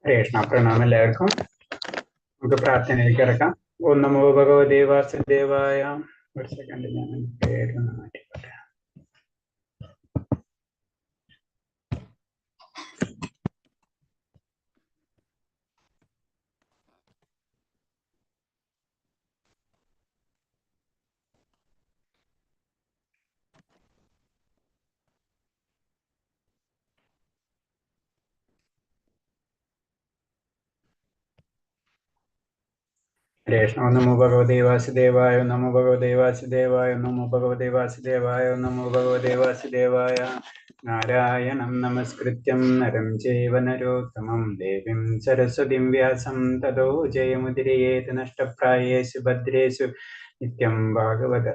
കൃഷ്ണ പ്രണാമം എല്ലാവർക്കും. നമുക്ക് പ്രാർത്ഥനയിലേക്ക് ഇറക്കാം. ഓം നമോ ഭഗവതേ വാസുദേവായ. ഒരു സെക്കൻഡ്, ഞാൻ പേരൊന്ന് മാറ്റിക്കോട്ടെ. കൃഷ്ണ നമോ ഭഗവതേ വാസുദേവായ. നമോ ഭഗവതേ വാസുദേവായ. നമോ ഭഗവതേ വാസുദേവായ. നമോ ഭഗവതേ വാസുദേവായ. നാരായണം നമസ്കൃത്യം നരം ചൈവ നരോത്തമം ദേവീം സരസ്വതീം വ്യാസം തതോ ജയമുദിരയേത് നഷ്ടപ്രായേഷു ഭദ്രേഷു നിത്യം ഭാഗവത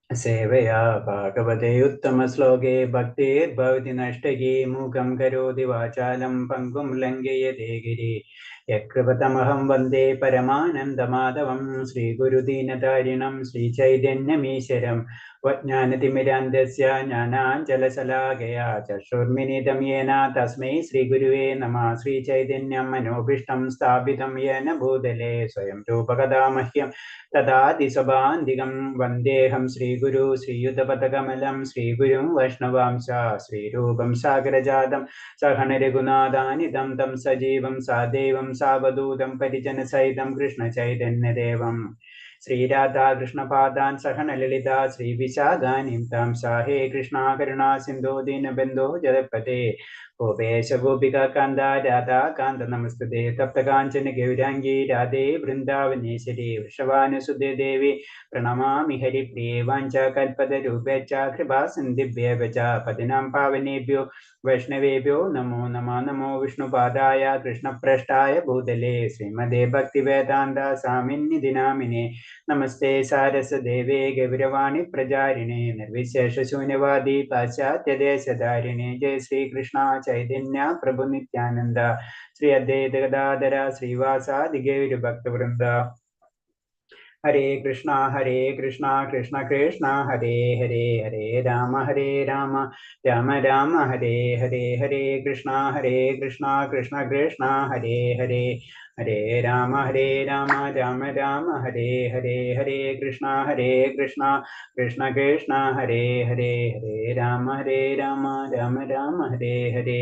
സേവയാ. ഭാഗവതേ ഉത്തമശ്ലോകേ ഭക്തിർഭവതി നഷ്ടകീ. മൂകം കരോതി വാചാലം പങ്കും ലംഘയതേ ഗിരി. യകൃപതമഹം വന്ദേ പരമാനന്ദമാധവം. ശ്രീഗുരുദീനതാരിണം ശ്രീചൈതന്യമീശ്വരം. വജ്ഞാനതിമിരാന്ധസ്യ ജ്ഞാനാഞ്ജലശലാകയാ ചക്ഷുർമിലിതം യേന തസ്മൈ ശ്രീഗുരുവേ നമഃ. ശ്രീചൈതന്യം മനോഭീഷ്ടം സ്ഥാപിതം യേന ഭൂതലേ സ്വയം രൂപകഥാ മഹ്യം തഥാതിസ്വഭാന്തികം. വന്ദേഹം ശ്രീഗുരു ശ്രീയുതപദകമലം ശ്രീഗുരും വൈഷ്ണവാംശ ശ്രീരൂപം സാഗരജാതം സഹന രഘുനാഥാനിതം തം സജീവം സാദേവം സാവധൂതം പരിജനസഹിതം കൃഷ്ണചൈതന്യദേവം ശ്രീരാധാകൃഷ്ണപാദാൻ സഹന ലളിത ശ്രീവിശാഖാനിം താം സാഹേ കൃഷ്ണ കരുണാ സിന്ധോ ദീനബന്ധോ ജഗത്പതേ. ഗോപേശ ഗോപിക കാന്ത രാധാ കാന്ത നമസ്തേ. തപ്തകാഞ്ചന ഗൗരാംഗീ രാധേ വൃന്ദാവനേശ്വരി വൃഷഭാനുസുതേ ദേവി പ്രണമാമി ഹരിപ്രിയേ. വാഞ്ചാകൽപതരൂപേച്ഛ കൃപാ സിന്ധിഭ്യേവ ച പതിനാം പാവനേഭ്യോ വൈഷ്ണവേഭ്യോ നമോ നമഃ. നമോ വിഷ്ണുപാദായ കൃഷ്ണപ്രഷ്ഠായ ഭൂതലേ ശ്രീമദേ ഭക്തിവേദാന്ത സ്വാമിന്നിധി നാമിനേ. നമസ്തേ സാരസ്വദേവേ ഗൗരവാണി പ്രചാരിണേ നിർവിശേഷശൂന്യവാദി പാശ്ചാത്യദേശധാരിണേ. ജയ ശ്രീകൃഷ്ണ ചൈതന്യ പ്രഭു നിത്യാനന്ദ ശ്രീ അദ്വൈത ഗദാധര ശ്രീവാസാദി ഗൗരഭക്തവൃന്ദ. ഹരേ കൃഷ്ണ കൃഷ്ണ കൃഷ്ണ ഹരേ ഹരേ. ഹരേ രാമ രാമ രാമ ഹരേ ഹരേ. ഹരേ കൃഷ്ണ കൃഷ്ണ കൃഷ്ണ ഹരേ ഹരേ. ഹരേ രാമ രാമ രാമ ഹരേ ഹരേ. ഹരേ കൃഷ്ണ കൃഷ്ണ കൃഷ്ണ ഹരേ ഹരേ. ഹരേ രാമ രാമ രാമ ഹരേ ഹരേ.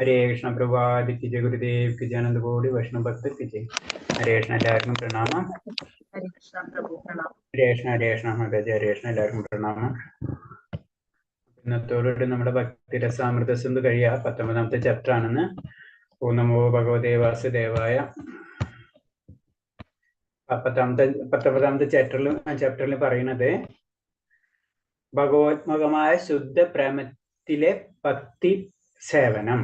ഹരേ കൃഷ്ണ പ്രഭാത് की जय, गुरुदेव की जय, आनंद कोटि वैष्णव भक्त की जय. हरे कृष्ण എല്ലാവർക്കും പ്രണാമം. ഹരേ കൃഷ്ണ മാതാജി. ഹരേ കൃഷ്ണ എല്ലാവർക്കും പ്രണാമം. ഇന്നത്തോടുകൂടി നമ്മുടെ ഭക്തി രസാമൃത സിന്ധു കഴിയാ 19ാമത്തെ ചാപ്റ്റർ ആണെന്ന്. ഓം നമോ ഭഗവതേ വാസുദേവായ. 19ാമത്തെ ചാപ്റ്ററിൽ പറയുന്നത് ഭഗവത്മകമായ ശുദ്ധ പ്രേമത്തിലെ ഭക്തി സേവനം.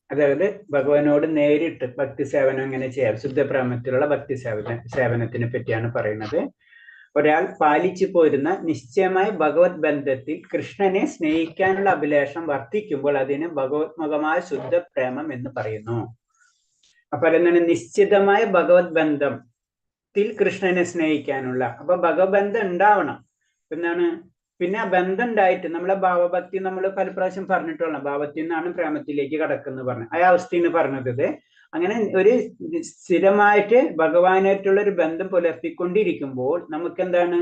അതായത് ഭഗവാനോട് നേരിട്ട് ഭക്തി സേവനം എങ്ങനെ ചെയ്യാം, ശുദ്ധപ്രേമത്തിലുള്ള ഭക്തി സേവനത്തിനെ പറ്റിയാണ് പറയുന്നത്. ഒരാൾ പാലിച്ചു പോരുന്ന നിശ്ചയമായ ഭഗവത് ബന്ധത്തിൽ കൃഷ്ണനെ സ്നേഹിക്കാനുള്ള അഭിലാഷം വർദ്ധിക്കുമ്പോൾ അതിന് ഭഗവത്മുഖമായ ശുദ്ധ പ്രേമം എന്ന് പറയുന്നു. അപ്പൊ എന്താണ് നിശ്ചിതമായ ഭഗവത് ബന്ധത്തിൽ കൃഷ്ണനെ സ്നേഹിക്കാനുള്ള, അപ്പൊ ഭഗവത് ബന്ധം ഉണ്ടാവണം. എന്താണ് പിന്നെ ആ ബന്ധം ഉണ്ടായിട്ട് നമ്മളെ ഭാവഭക്തി നമ്മൾ പല പ്രാവശ്യം പറഞ്ഞിട്ടുള്ള ഭാവത്തിൽ നിന്നാണ് പ്രേമത്തിലേക്ക് കടക്കുന്നത് പറഞ്ഞു. ആ അവസ്ഥയാണ് പറഞ്ഞത്. അങ്ങനെ ഒരു സ്ഥിരമായിട്ട് ഭഗവാനായിട്ടുള്ള ഒരു ബന്ധം പുലർത്തിക്കൊണ്ടിരിക്കുമ്പോൾ നമുക്ക് എന്താണ്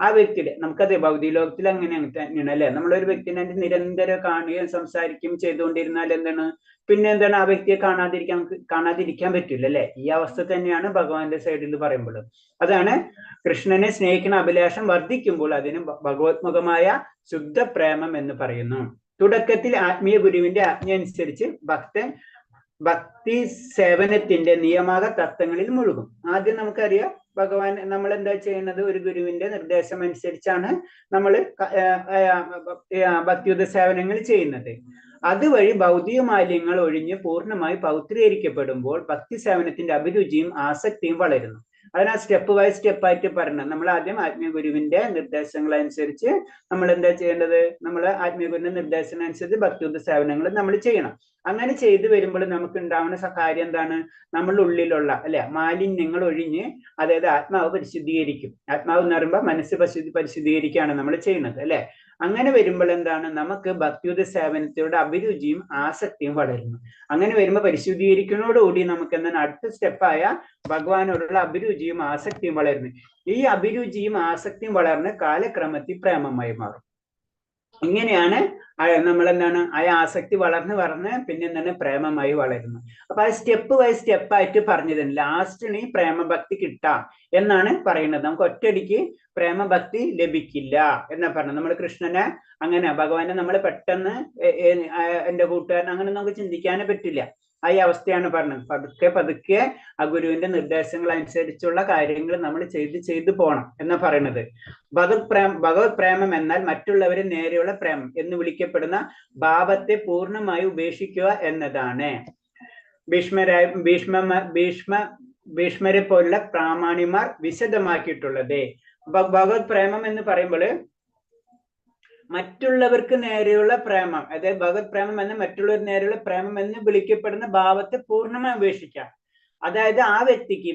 ആ വ്യക്തിയുടെ, നമുക്കത് ഭൗതിക ലോകത്തിൽ അങ്ങനെ തന്നെയാണ് അല്ലെ. നമ്മളൊരു വ്യക്തിനെ നിരന്തരം കാണുകയും സംസാരിക്കുകയും ചെയ്തുകൊണ്ടിരുന്നാൽ എന്താണ് പിന്നെ എന്താണ് ആ വ്യക്തിയെ കാണാതിരിക്കാൻ പറ്റില്ല അല്ലെ. ഈ അവസ്ഥ തന്നെയാണ് ഭഗവാന്റെ സൈഡിൽ പറയുമ്പോൾ. അതാണ് കൃഷ്ണനെ സ്നേഹിക്കുന്ന അഭിലാഷം വർദ്ധിക്കുമ്പോൾ അതിന് ഭഗവത്മുഖമായ ശുദ്ധ പ്രേമം എന്ന് പറയുന്നു. തുടക്കത്തിൽ ആത്മീയ ഗുരുവിന്റെ ആജ്ഞ അനുസരിച്ച് ഭക്തൻ ഭക്തി സേവനത്തിന്റെ നിയമാക തത്വങ്ങളിൽ മുഴുകും. ആദ്യം നമുക്കറിയാം ഭഗവാൻ നമ്മൾ എന്താ ചെയ്യുന്നത്, ഒരു ഗുരുവിന്റെ നിർദ്ദേശം അനുസരിച്ചാണ് നമ്മൾ ഭക്തിയുത സേവനങ്ങൾ ചെയ്യുന്നത്. അതുവഴി ഭൗതിക മാലിന്യങ്ങൾ ഒഴിഞ്ഞ് പൂർണ്ണമായി പൗത്രീകരിക്കപ്പെടുമ്പോൾ ഭക്തി സേവനത്തിന്റെ അഭിരുചിയും ആസക്തിയും വളരുന്നു. അതിനാ സ്റ്റെപ്പ് ബൈ സ്റ്റെപ്പായിട്ട് പറഞ്ഞത്. നമ്മൾ ആദ്യം ആത്മീയ ഗുരുവിന്റെ നിർദ്ദേശങ്ങൾ അനുസരിച്ച് നമ്മൾ എന്താ ചെയ്യേണ്ടത്, നമ്മൾ ആത്മീയ ഗുരുവിന്റെ നിർദ്ദേശങ്ങൾ അനുസരിച്ച് ഭക്തിയുത സേവനങ്ങൾ നമ്മൾ ചെയ്യണം. അങ്ങനെ ചെയ്തു വരുമ്പോൾ നമുക്ക് ഉണ്ടാവുന്ന കാര്യം എന്താണ്, നമ്മളുടെ ഉള്ളിലുള്ള അല്ലെ മാലിന്യങ്ങൾ ഒഴിഞ്ഞ്, അതായത് ആത്മാവ് പരിശുദ്ധീകരിക്കും. ആത്മാവ് എന്ന് പറയുമ്പോൾ മനസ്സ് പരിശുദ്ധീകരിക്കുകയാണ് നമ്മൾ ചെയ്യുന്നത് അല്ലെ. അങ്ങനെ വരുമ്പോൾ എന്താണ്, നമുക്ക് ഭക്തിയുത സേവനത്തിലൂടെ അഭിരുചിയും ആസക്തിയും വളരുന്നു. അങ്ങനെ വരുമ്പോൾ പരിശുദ്ധീകരിക്കുന്നതോടുകൂടി നമുക്ക് എന്താണ് അടുത്ത സ്റ്റെപ്പായ ഭഗവാനോടുള്ള അഭിരുചിയും ആസക്തിയും വളരുന്നു. ഈ അഭിരുചിയും ആസക്തിയും വളർന്ന് കാലക്രമത്തിൽ പ്രേമമായി മാറും. ഇങ്ങനെയാണ് നമ്മളെന്താണ് ആ ആസക്തി വളർന്ന് പിന്നെ എന്താണ് പ്രേമമായി വളരുന്നു. അപ്പൊ അത് സ്റ്റെപ്പ് ബൈ സ്റ്റെപ്പായിട്ട് പറഞ്ഞതിന് ലാസ്റ്റിന് ഈ പ്രേമഭക്തി കിട്ടാം എന്നാണ് പറയുന്നത്. നമുക്ക് ഒറ്റയടിക്ക് പ്രേമഭക്തി ലഭിക്കില്ല എന്നാ പറഞ്ഞത്. നമ്മൾ കൃഷ്ണനെ അങ്ങനെ ഭഗവാനെ നമ്മൾ പെട്ടെന്ന് എന്റെ കൂട്ടുകാരൻ അങ്ങനെ നമുക്ക് ചിന്തിക്കാനേ പറ്റില്ല. ആ ഈ അവസ്ഥയാണ് പറഞ്ഞത്. പതുക്കെ പതുക്കെ ആ ഗുരുവിന്റെ നിർദ്ദേശങ്ങൾ അനുസരിച്ചുള്ള കാര്യങ്ങൾ നമ്മൾ ചെയ്തു പോകണം എന്നാ പറയുന്നത്. ഭഗവത് പ്രേമം എന്നാൽ മറ്റുള്ളവരെ നേരെയുള്ള പ്രേമം എന്ന് വിളിക്കപ്പെടുന്ന ഭാവത്തെ പൂർണ്ണമായി ഉപേക്ഷിക്കുക എന്നതാണ്. ഭീഷ്മരെ പോലുള്ള പ്രാമാണിമാർ വിശദമാക്കിയിട്ടുള്ളത്. ഭഗവത് പ്രേമം എന്ന് പറയുമ്പോൾ മറ്റുള്ളവർക്ക് നേരെയുള്ള പ്രേമം, അതായത് ഭഗവത് പ്രേമം എന്ന മറ്റുള്ളവർക്ക് നേരെയുള്ള പ്രേമം എന്ന് വിളിക്കപ്പെടുന്ന ഭാവത്തെ പൂർണ്ണമായി ഉപേക്ഷിക്കാം. അതായത് ആ വ്യക്തിക്ക്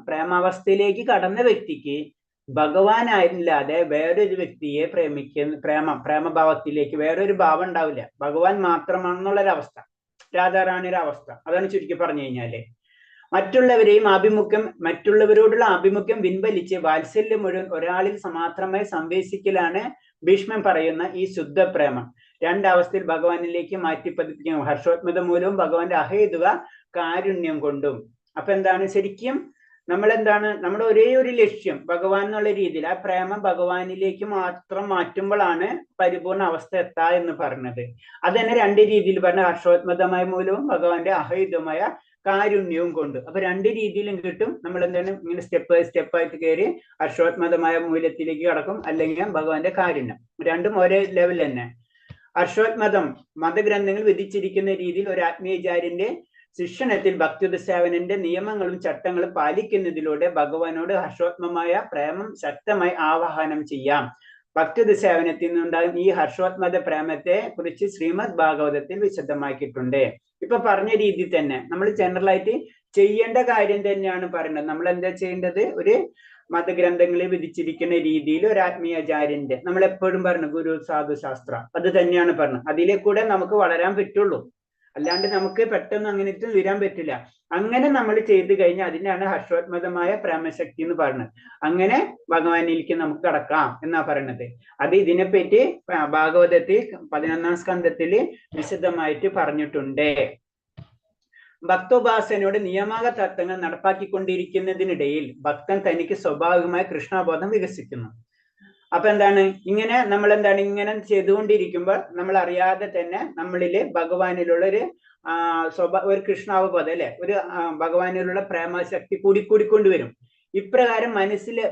പ്രേമാവസ്ഥയിലേക്ക് കടന്ന വ്യക്തിക്ക് ഭഗവാനായില്ലാതെ വേറൊരു വ്യക്തിയെ പ്രേമഭാവത്തിലേക്ക് വേറൊരു ഭാവം ഉണ്ടാവില്ല. ഭഗവാൻ മാത്രമാണെന്നുള്ളൊരവസ്ഥ, രാധാറാണിയുടെ അവസ്ഥ. അതാണ് ചുരുക്കി പറഞ്ഞു കഴിഞ്ഞാല്. മറ്റുള്ളവരോടുള്ള ആഭിമുഖ്യം പിൻവലിച്ച് വാത്സല്യം മുഴുവൻ ഒരാളിൽ മാത്രമായി സംവേശിക്കലാണ് ഭീഷ്മൻ പറയുന്ന ഈ ശുദ്ധ പ്രേമം. രണ്ടവസ്ഥയിൽ ഭഗവാനിലേക്ക് മാറ്റി പതിപ്പിക്കുന്നു. ഹർഷോത്മത മൂലവും ഭഗവാന്റെ അഹേതുക കാരുണ്യം കൊണ്ടും. അപ്പൊ എന്താണ് ശരിക്കും നമ്മുടെ ഒരേ ഒരു ലക്ഷ്യം ഭഗവാൻ എന്നുള്ള രീതിയിൽ ആ പ്രേമം ഭഗവാനിലേക്ക് മാത്രം മാറ്റുമ്പോഴാണ് പരിപൂർണ അവസ്ഥ എത്താ എന്ന് പറഞ്ഞത്. അത് തന്നെ രണ്ട് രീതിയിൽ പറഞ്ഞ ഹർഷോത്മതമായ മൂലവും ഭഗവാന്റെ അഹേതുമായ കാരുണ്യവും കൊണ്ട്. അപ്പൊ രണ്ട് രീതിയിലും കിട്ടും. നമ്മൾ എന്താണ് ഇങ്ങനെ സ്റ്റെപ്പ് ബൈ സ്റ്റെപ്പായിട്ട് കയറി ഹർഷോത്മതമായ മൂല്യത്തിലേക്ക് കടക്കും, അല്ലെങ്കിൽ ഭഗവാന്റെ കാരുണ്യം. രണ്ടും ഒരേ ലെവൽ തന്നെ. ഹർഷോത്മതം മതഗ്രന്ഥങ്ങൾ വിധിച്ചിരിക്കുന്ന രീതിയിൽ ഒരു ആത്മീയാചാര്യന്റെ ശിക്ഷണത്തിൽ ഭക്തിയുത സേവനന്റെ നിയമങ്ങളും ചട്ടങ്ങളും പാലിക്കുന്നതിലൂടെ ഭഗവാനോട് ഹർഷോത്മമായ പ്രേമം ശക്തമായി ആവാഹനം ചെയ്യാം. ഭക്തിയുത സേവനത്തിൽ നിന്നുണ്ടാകും ഈ ഹർഷോത്മത പ്രേമത്തെ കുറിച്ച് ശ്രീമദ് ഭാഗവതത്തിൽ വിശദമാക്കിയിട്ടുണ്ട്. ഇപ്പൊ പറഞ്ഞ രീതി തന്നെ നമ്മൾ ജനറലായിട്ട് ചെയ്യേണ്ട കാര്യം തന്നെയാണ് പറയുന്നത്. നമ്മൾ എന്താ ചെയ്യേണ്ടത്? ഒരു മതഗ്രന്ഥങ്ങളിൽ വിധിച്ചിരിക്കുന്ന രീതിയിൽ ഒരു ആത്മീയാചാര്യന്റെ, നമ്മൾ എപ്പോഴും പറഞ്ഞു ഗുരു സാധു ശാസ്ത്ര, അത് തന്നെയാണ് പറഞ്ഞത്. അതിലെ കൂടെ നമുക്ക് വളരാൻ പറ്റുള്ളൂ, അല്ലാണ്ട് നമുക്ക് പെട്ടെന്ന് അങ്ങനത്തെ വരാൻ പറ്റില്ല. അങ്ങനെ നമ്മൾ ചെയ്തു കഴിഞ്ഞാൽ അതിനാണ് ഹർഷോത്മതമായ പ്രേമശക്തി എന്ന് പറയുന്നത്. അങ്ങനെ ഭഗവാനിലേക്ക് നമുക്ക് കടക്കാം എന്നാ പറയുന്നത്. അത് ഇതിനെപ്പറ്റി ഭാഗവതത്തിൽ 11ാം സ്കന്ധത്തിൽ വിശദമായിട്ട് പറഞ്ഞിട്ടുണ്ട്. ഭക്തോപാസനയോട് നിയാമക തത്വങ്ങൾ നടപ്പാക്കിക്കൊണ്ടിരിക്കുന്നതിനിടയിൽ ഭക്തൻ തനിക്ക് സ്വാഭാവികമായ കൃഷ്ണബോധം വികസിക്കുന്നു. അപ്പൊ എന്താണ് ഇങ്ങനെ ചെയ്തുകൊണ്ടിരിക്കുമ്പോൾ നമ്മൾ അറിയാതെ തന്നെ നമ്മളില് ഭഗവാനിലുള്ള ഒരു കൃഷ്ണാവബോധം അല്ലെ, ഒരു ഭഗവാനിലുള്ള പ്രേമശക്തി കൂടിക്കൊണ്ടുവരും. ഇപ്രകാരം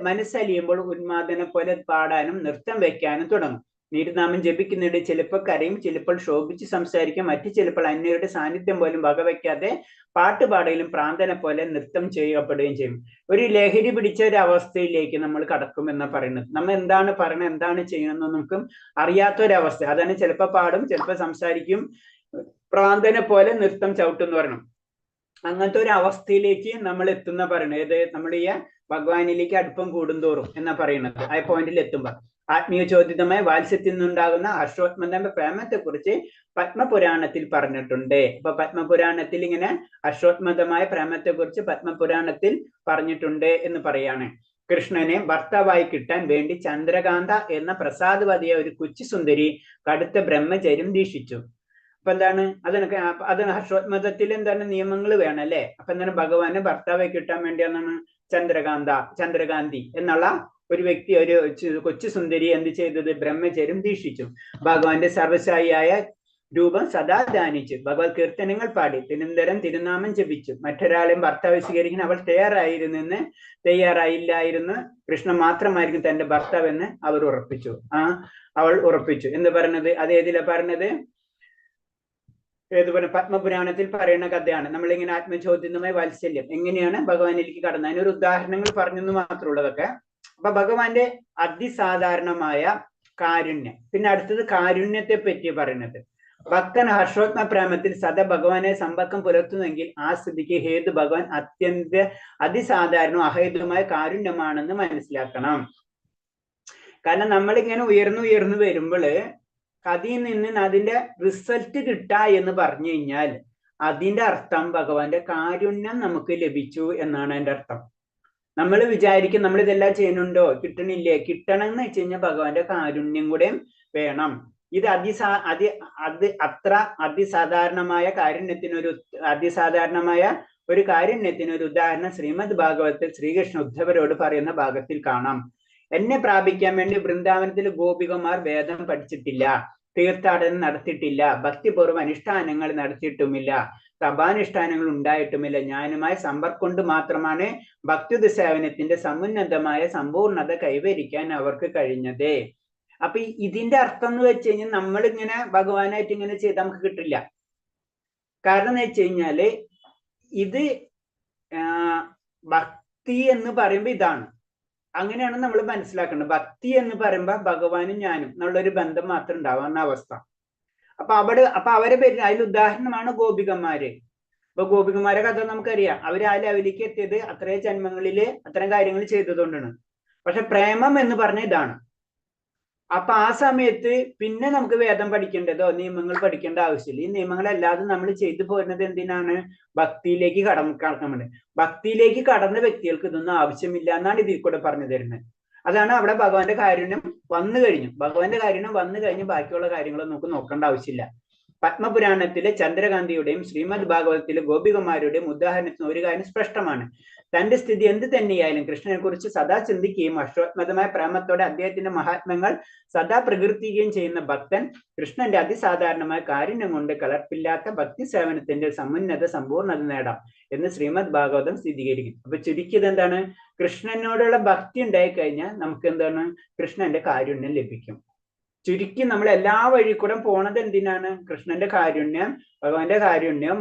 മനസ്സലിയുമ്പോൾ ഉന്മാദനെ പോലെ പാടാനും നൃത്തം വെക്കാനും തുടങ്ങും. നീരുനാമം ജപിക്കുന്നുണ്ട്. ചിലപ്പോൾ കരയും, ചിലപ്പോൾ ശോഭിച്ച് സംസാരിക്കും, മറ്റു ചിലപ്പോൾ അന്യരുടെ സാന്നിധ്യം പോലും വകവയ്ക്കാതെ പാട്ടുപാടയിലും പ്രാന്തനെ പോലെ നൃത്തം ചെയ്യപ്പെടുകയും ചെയ്യും. ഒരു ലഹരി പിടിച്ച ഒരു അവസ്ഥയിലേക്ക് നമ്മൾ കടക്കും എന്നാ പറയുന്നത്. നമ്മൾ എന്താണ് പറയുന്നത്, എന്താണ് ചെയ്യുന്നത് നമുക്ക് അറിയാത്തൊരവസ്ഥ. അതാണ് ചിലപ്പോൾ പാടും, ചിലപ്പോൾ സംസാരിക്കും, പ്രാന്തനെ പോലെ നൃത്തം ചവിട്ടും എന്ന് പറയണം. അങ്ങനത്തെ ഒരു അവസ്ഥയിലേക്ക് നമ്മൾ എത്തുന്ന പറയുന്നത്. ഏത് നമ്മൾ ഈ ഭഗവാനിലേക്ക് അടുപ്പം കൂടുന്തോറും എന്നാ പറയുന്നത്. ആ പോയിന്റിൽ എത്തുമ്പോൾ ആത്മീയ ചോദിതമായ വാത്സ്യത്തിൽ നിന്നുണ്ടാകുന്ന ഹർഷോത്മത പ്രേമത്തെ കുറിച്ച് പത്മപുരാണത്തിൽ പറഞ്ഞിട്ടുണ്ട്. അപ്പൊ പത്മപുരാണത്തിൽ ഇങ്ങനെ ഹർഷോത്മതമായ പ്രേമത്തെ കുറിച്ച് പത്മപുരാണത്തിൽ പറഞ്ഞിട്ടുണ്ട് എന്ന് പറയാണ്. കൃഷ്ണനെ ഭർത്താവായി കിട്ടാൻ വേണ്ടി ചന്ദ്രകാന്ത എന്ന പ്രസാദവതിയ ഒരു കൊച്ചു സുന്ദരി കടുത്ത ബ്രഹ്മചര്യം ദീക്ഷിച്ചു. അപ്പൊ എന്താണ് അതാണ് ഹർഷോത്മതത്തിൽ എന്താണ് നിയമങ്ങൾ വേണം അല്ലെ. അപ്പൊ എന്താണ് ഭഗവാന് ഭർത്താവായി കിട്ടാൻ വേണ്ടി എന്താണ് ചന്ദ്രകാന്തി എന്നുള്ള ഒരു വ്യക്തി, ഒരു കൊച്ചു സുന്ദരി എന്ത് ചെയ്തത്? ബ്രഹ്മചര്യം ദീക്ഷിച്ചു. ഭഗവാന്റെ സർവശായിയായ രൂപം സദാ ധ്യാനിച്ചു. ഭഗവത് കീർത്തനങ്ങൾ പാടി നിരന്തരം തിരുനാമം ജപിച്ചു. മറ്റൊരാളെയും ഭർത്താവ് സ്വീകരിക്കാൻ അവൾ തയ്യാറായില്ലായിരുന്നു. കൃഷ്ണൻ മാത്രമായിരിക്കും തന്റെ ഭർത്താവ് എന്ന് അവൾ ഉറപ്പിച്ചു എന്ന് പറഞ്ഞത്. അത് ഏതിലാ പറഞ്ഞത്? ഏതുപോലെ പത്മപുരാണത്തിൽ പറയുന്ന കഥയാണ്. നമ്മളിങ്ങനെ ആത്മചോദ്യമായ വാത്സല്യം എങ്ങനെയാണ് ഭഗവാനിലേക്ക് കടന്നത്, അതിനൊരു ഉദാഹരണങ്ങൾ പറഞ്ഞെന്ന് മാത്രമുള്ളതൊക്കെ. അപ്പൊ ഭഗവാന്റെ അതിസാധാരണമായ കാരുണ്യം. പിന്നെ അടുത്തത് കാരുണ്യത്തെ പറ്റി പറയുന്നത്. ഭക്തൻ ഹർഷോത്മ പ്രേമത്തിൽ സദാ ഭഗവാനെ സമ്പർക്കം പുലർത്തുന്നെങ്കിൽ ആ സ്ഥിതിക്ക് ഹേതു ഭഗവാൻ അതിസാധാരണവും അഹേതുമായ കാരുണ്യമാണെന്ന് മനസ്സിലാക്കണം. കാരണം നമ്മളിങ്ങനെ ഉയർന്നു വരുമ്പോൾ അതിൽ നിന്ന് അതിന്റെ റിസൾട്ട് കിട്ടാ എന്ന് പറഞ്ഞു കഴിഞ്ഞാൽ അതിന്റെ അർത്ഥം ഭഗവാന്റെ കാരുണ്യം നമുക്ക് ലഭിച്ചു എന്നാണ് അതിന്റെ അർത്ഥം. നമ്മൾ വിചാരിക്കും നമ്മൾ ഇതെല്ലാം ചെയ്യുന്നുണ്ടോ, കിട്ടണില്ലേ? കിട്ടണം എന്ന് വെച്ച് കഴിഞ്ഞാൽ ഭഗവാന്റെ കാരുണ്യം കൂടെ വേണം. ഇത് അത്ര അതിസാധാരണമായ ഒരു കാരുണ്യത്തിന് ഒരു ഉദാഹരണം ശ്രീമദ് ഭാഗവതത്തിൽ ശ്രീകൃഷ്ണ ഉദ്ധവരോട് പറയുന്ന ഭാഗത്തിൽ കാണാം. എന്നെ പ്രാപിക്കാൻ വേണ്ടി വൃന്ദാവനത്തിൽ ഗോപികമാർ വേദം പഠിച്ചിട്ടില്ല, തീർത്ഥാടനം നടത്തിയിട്ടില്ല, ഭക്തിപൂർവ്വം അനുഷ്ഠാനങ്ങൾ നടത്തിയിട്ടുമില്ല, തപാനുഷ്ഠാനങ്ങൾ ഉണ്ടായിട്ടുമില്ല. ഞാനുമായി സമ്പർക്കം കൊണ്ട് മാത്രമാണ് ഭക്തിയുത സേവനത്തിന്റെ സമുന്നതമായ സമ്പൂർണത കൈവരിക്കാൻ അവർക്ക് കഴിഞ്ഞത്. അപ്പൊ ഇതിന്റെ അർത്ഥം എന്ന് വെച്ച് കഴിഞ്ഞാൽ നമ്മൾ ഇങ്ങനെ ഭഗവാനായിട്ട് ഇങ്ങനെ ചെയ്ത് നമുക്ക് കിട്ടില്ല. കാരണം എന്ന് വെച്ച് കഴിഞ്ഞാല് ഇത് ഭക്തി എന്ന് പറയുമ്പോ ഇതാണ്, അങ്ങനെയാണ് നമ്മൾ മനസ്സിലാക്കേണ്ടത്. ഭക്തി എന്ന് പറയുമ്പോ ഭഗവാനും ഞാനും എന്നുള്ളൊരു ബന്ധം മാത്രം ഉണ്ടാവുന്ന അവസ്ഥ. അപ്പൊ അവരെ പേര് അതിൽ ഉദാഹരണമാണ് ഗോപികന്മാര്. ഇപ്പൊ ഗോപികന്മാരെ കഥ നമുക്കറിയാം. അവർ ആ ലെവലിലേക്ക് എത്തിയത് അത്രയും ജന്മങ്ങളില് അത്തരം കാര്യങ്ങൾ ചെയ്തതുകൊണ്ടാണ്. പക്ഷെ പ്രേമം എന്ന് പറഞ്ഞ ഇതാണ്. അപ്പൊ ആ സമയത്ത് പിന്നെ നമുക്ക് വേദം പഠിക്കേണ്ടതോ നിയമങ്ങൾ പഠിക്കേണ്ട ആവശ്യമില്ല. ഈ നിയമങ്ങളല്ലാതെ നമ്മൾ ചെയ്തു പോരുന്നത് എന്തിനാണ്? ഭക്തിയിലേക്ക് കടക്കാൻ വേണ്ടി. ഭക്തിയിലേക്ക് കടന്ന വ്യക്തികൾക്ക് ഇതൊന്നും ആവശ്യമില്ല എന്നാണ് ഇതിൽ കൂടെ പറഞ്ഞു തരുന്നത്. അതാണ് അവിടെ ഭഗവാന്റെ കാരുണ്യം വന്നു കഴിഞ്ഞു. ഭഗവാന്റെ കാരുണ്യം വന്നു കഴിഞ്ഞ് ബാക്കിയുള്ള കാര്യങ്ങൾ നമുക്ക് നോക്കേണ്ട ആവശ്യമില്ല. പത്മപുരാണത്തിലെ ചന്ദ്രകാന്തിയുടെയും ശ്രീമദ് ഭാഗവതത്തിലെ ഗോപികമാരുടെയും ഉദാഹരണത്തിന് ഒരു കാര്യം സ്പഷ്ടമാണ്. തന്റെ സ്ഥിതി എന്ത് തന്നെയായാലും കൃഷ്ണനെ കുറിച്ച് സദാ ചിന്തിക്കുകയും അശ്വത്മതമായ പ്രേമത്തോടെ അദ്ദേഹത്തിന്റെ മഹാത്മ്യങ്ങൾ സദാ പ്രകീർത്തിക്കുകയും ചെയ്യുന്ന ഭക്തൻ കൃഷ്ണന്റെ അതിസാധാരണമായ കാരുണ്യം കൊണ്ട് കലർപ്പില്ലാത്ത ഭക്തി സേവനത്തിന്റെ സമുന്നത സമ്പൂർണ്ണത നേടാം എന്ന് ശ്രീമദ് ഭാഗവതം സ്ഥിരീകരിക്കുന്നു. അപ്പൊ ചുരുക്കിയത് എന്താണ്? കൃഷ്ണനോടുള്ള ഭക്തി ഉണ്ടായി കഴിഞ്ഞാൽ നമുക്ക് എന്താണ്? കൃഷ്ണന്റെ കാരുണ്യം ലഭിക്കും. ചുരുക്കി നമ്മൾ എല്ലാ വഴി കൂടെ പോണത് എന്തിനാണ്? കൃഷ്ണന്റെ കാരുണ്യം, ഭഗവാന്റെ കാരുണ്യം,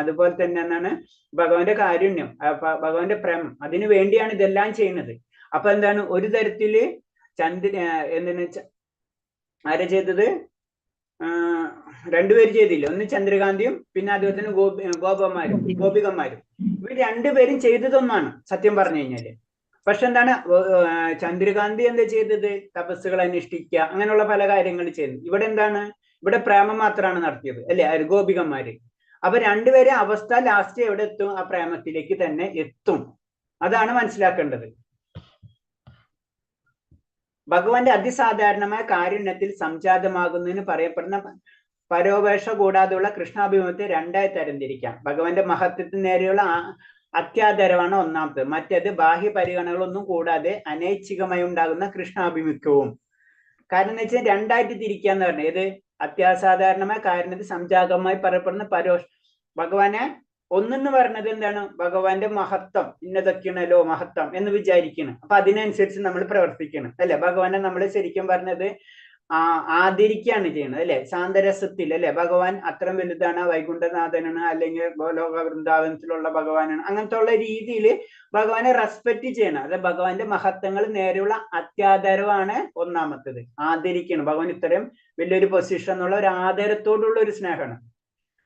അതുപോലെ തന്നെ എന്താണ് ഭഗവാന്റെ കാരുണ്യം, ഭഗവാന്റെ പ്രേമം, അതിനു വേണ്ടിയാണ് ഇതെല്ലാം ചെയ്യുന്നത്. അപ്പൊ എന്താണ്? ഒരു തരത്തില് ആരാ ചെയ്തത്? രണ്ടുപേര് ചെയ്തില്ല. ഒന്ന് ചന്ദ്രകാന്തിയും പിന്നെ അതുപോലെ തന്നെ ഗോപികന്മാരും. ഇവർ രണ്ടുപേരും ചെയ്തതൊന്നാണ് സത്യം പറഞ്ഞു കഴിഞ്ഞാല്. പക്ഷെ എന്താണ്? ചന്ദ്രകാന്തി എന്താ ചെയ്തത്? തപസ്സുകൾ അനുഷ്ഠിക്കുക, അങ്ങനെയുള്ള പല കാര്യങ്ങൾ ചെയ്യുന്നു. ഇവിടെ എന്താണ്? ഇവിടെ പ്രേമം മാത്രമാണ് നടത്തിയത്, അല്ലെ? ഗോപികന്മാര്. അപ്പൊ രണ്ടുപേരെ അവസ്ഥ ലാസ്റ്റ് എവിടെ എത്തും? ആ പ്രേമത്തിലേക്ക് തന്നെ എത്തും. അതാണ് മനസ്സിലാക്കേണ്ടത്. ഭഗവാന്റെ അതിസാധാരണമായ കാരുണ്യത്തിൽ സംജാതമാകുന്നതിന് പറയപ്പെടുന്ന പരോപേക്ഷ കൂടാതെയുള്ള കൃഷ്ണാഭിമുഖത്തെ രണ്ടായി തരംതിരിക്കാം. ഭഗവാന്റെ മഹത്വത്തിന് നേരെയുള്ള അത്യാദരവാണ് ഒന്നാമത്. മറ്റേത് ബാഹ്യ പരിഗണനകളൊന്നും കൂടാതെ അനൈച്ഛികമായി ഉണ്ടാകുന്ന കൃഷ്ണാഭിമുഖ്യവും. കാരണം എന്ന് വെച്ചാൽ രണ്ടായിട്ട് തിരിക്കാന്ന് പറഞ്ഞത്. ഏത്? അത്യാസാധാരണമായ കാരുണ്യത്തിൽ സംജാതമായി പറയപ്പെടുന്ന ഭഗവാനെ ഒന്നെന്ന് പറഞ്ഞത് എന്താണ്? ഭഗവാന്റെ മഹത്വം ഇന്നതൊക്കെയാണല്ലോ മഹത്വം എന്ന് വിചാരിക്കണം. അപ്പൊ അതിനനുസരിച്ച് നമ്മൾ പ്രവർത്തിക്കണം, അല്ലെ? ഭഗവാനെ നമ്മൾ ശരിക്കും പറഞ്ഞത് ആദരിക്കുകയാണ് ചെയ്യുന്നത്, അല്ലെ? ശാന്തരസത്തിൽ, അല്ലെ? ഭഗവാൻ അത്ര വലുതാണ്, വൈകുണ്ഠനാഥനാണ്, അല്ലെങ്കിൽ ഗോലോക വൃന്ദാവനത്തിലുള്ള ഭഗവാനാണ്, അങ്ങനത്തെ ഉള്ള രീതിയിൽ ഭഗവാനെ റെസ്പെക്ട് ചെയ്യണം. അല്ലെ? ഭഗവാന്റെ മഹത്വങ്ങൾ നേരെയുള്ള അത്യാദരവാണ് ഒന്നാമത്തത്. ആദരിക്കണം. ഭഗവാൻ ഇത്രയും വലിയൊരു പൊസിഷൻ എന്നുള്ള ഒരു ആദരത്തോടുള്ള ഒരു സ്നേഹമാണ്.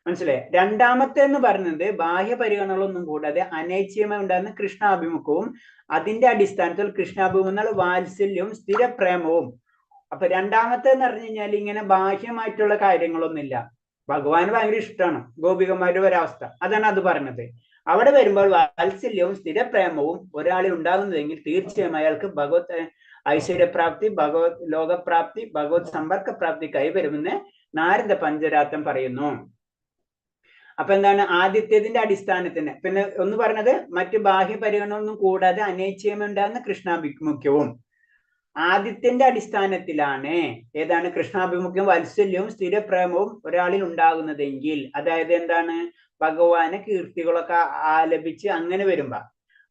മനസ്സിലായി? രണ്ടാമത്തെ എന്ന് പറയുന്നത് ബാഹ്യ പരിഗണനകളൊന്നും കൂടാതെ അനൈച്ഛികമായി ഉണ്ടാകുന്ന കൃഷ്ണാഭിമുഖവും അതിന്റെ അടിസ്ഥാനത്തിൽ കൃഷ്ണാഭിമുഖം എന്നുള്ള വാത്സല്യവും സ്ഥിരപ്രേമവും. അപ്പൊ രണ്ടാമത്തെ എന്ന് പറഞ്ഞു കഴിഞ്ഞാൽ ഇങ്ങനെ ബാഹ്യമായിട്ടുള്ള കാര്യങ്ങളൊന്നുമില്ല. ഭഗവാന് ഭയങ്കര ഇഷ്ടമാണ് ഗോപികന്മാരുടെ ഒരവസ്ഥ. അതാണ് അത് പറഞ്ഞത്. അവിടെ വരുമ്പോൾ വാത്സല്യവും സ്ഥിരപ്രേമവും ഒരാളിൽ ഉണ്ടാകുന്നതെങ്കിൽ തീർച്ചയായും അയാൾക്ക് ഭഗവത് ഐശ്വര്യപ്രാപ്തി, ഭഗവത് ലോകപ്രാപ്തി, ഭഗവത് സമ്പർക്കപ്രാപ്തി കൈവരുമെന്ന് നാരദ പഞ്ചരാത്രം പറയുന്നു. അപ്പൊ എന്താണ്? ആദ്യത്തേതിന്റെ അടിസ്ഥാനത്തിന് പിന്നെ ഒന്ന് പറഞ്ഞത് മറ്റു ബാഹ്യ പരിഗണനൊന്നും കൂടാതെ അനൈച്ഛികമായി ഉണ്ടാകുന്ന കൃഷ്ണാഭിമുഖ്യവും. ആദ്യത്തിന്റെ അടിസ്ഥാനത്തിലാണ് ഏതാണ്? കൃഷ്ണാഭിമുഖ്യം, വാത്സല്യവും സ്ഥിരപ്രേമവും ഒരാളിൽ ഉണ്ടാകുന്നതെങ്കിൽ, അതായത് എന്താണ്? ഭഗവാനെ കീർത്തികളൊക്കെ ആലപിച്ച് അങ്ങനെ വരുമ്പോ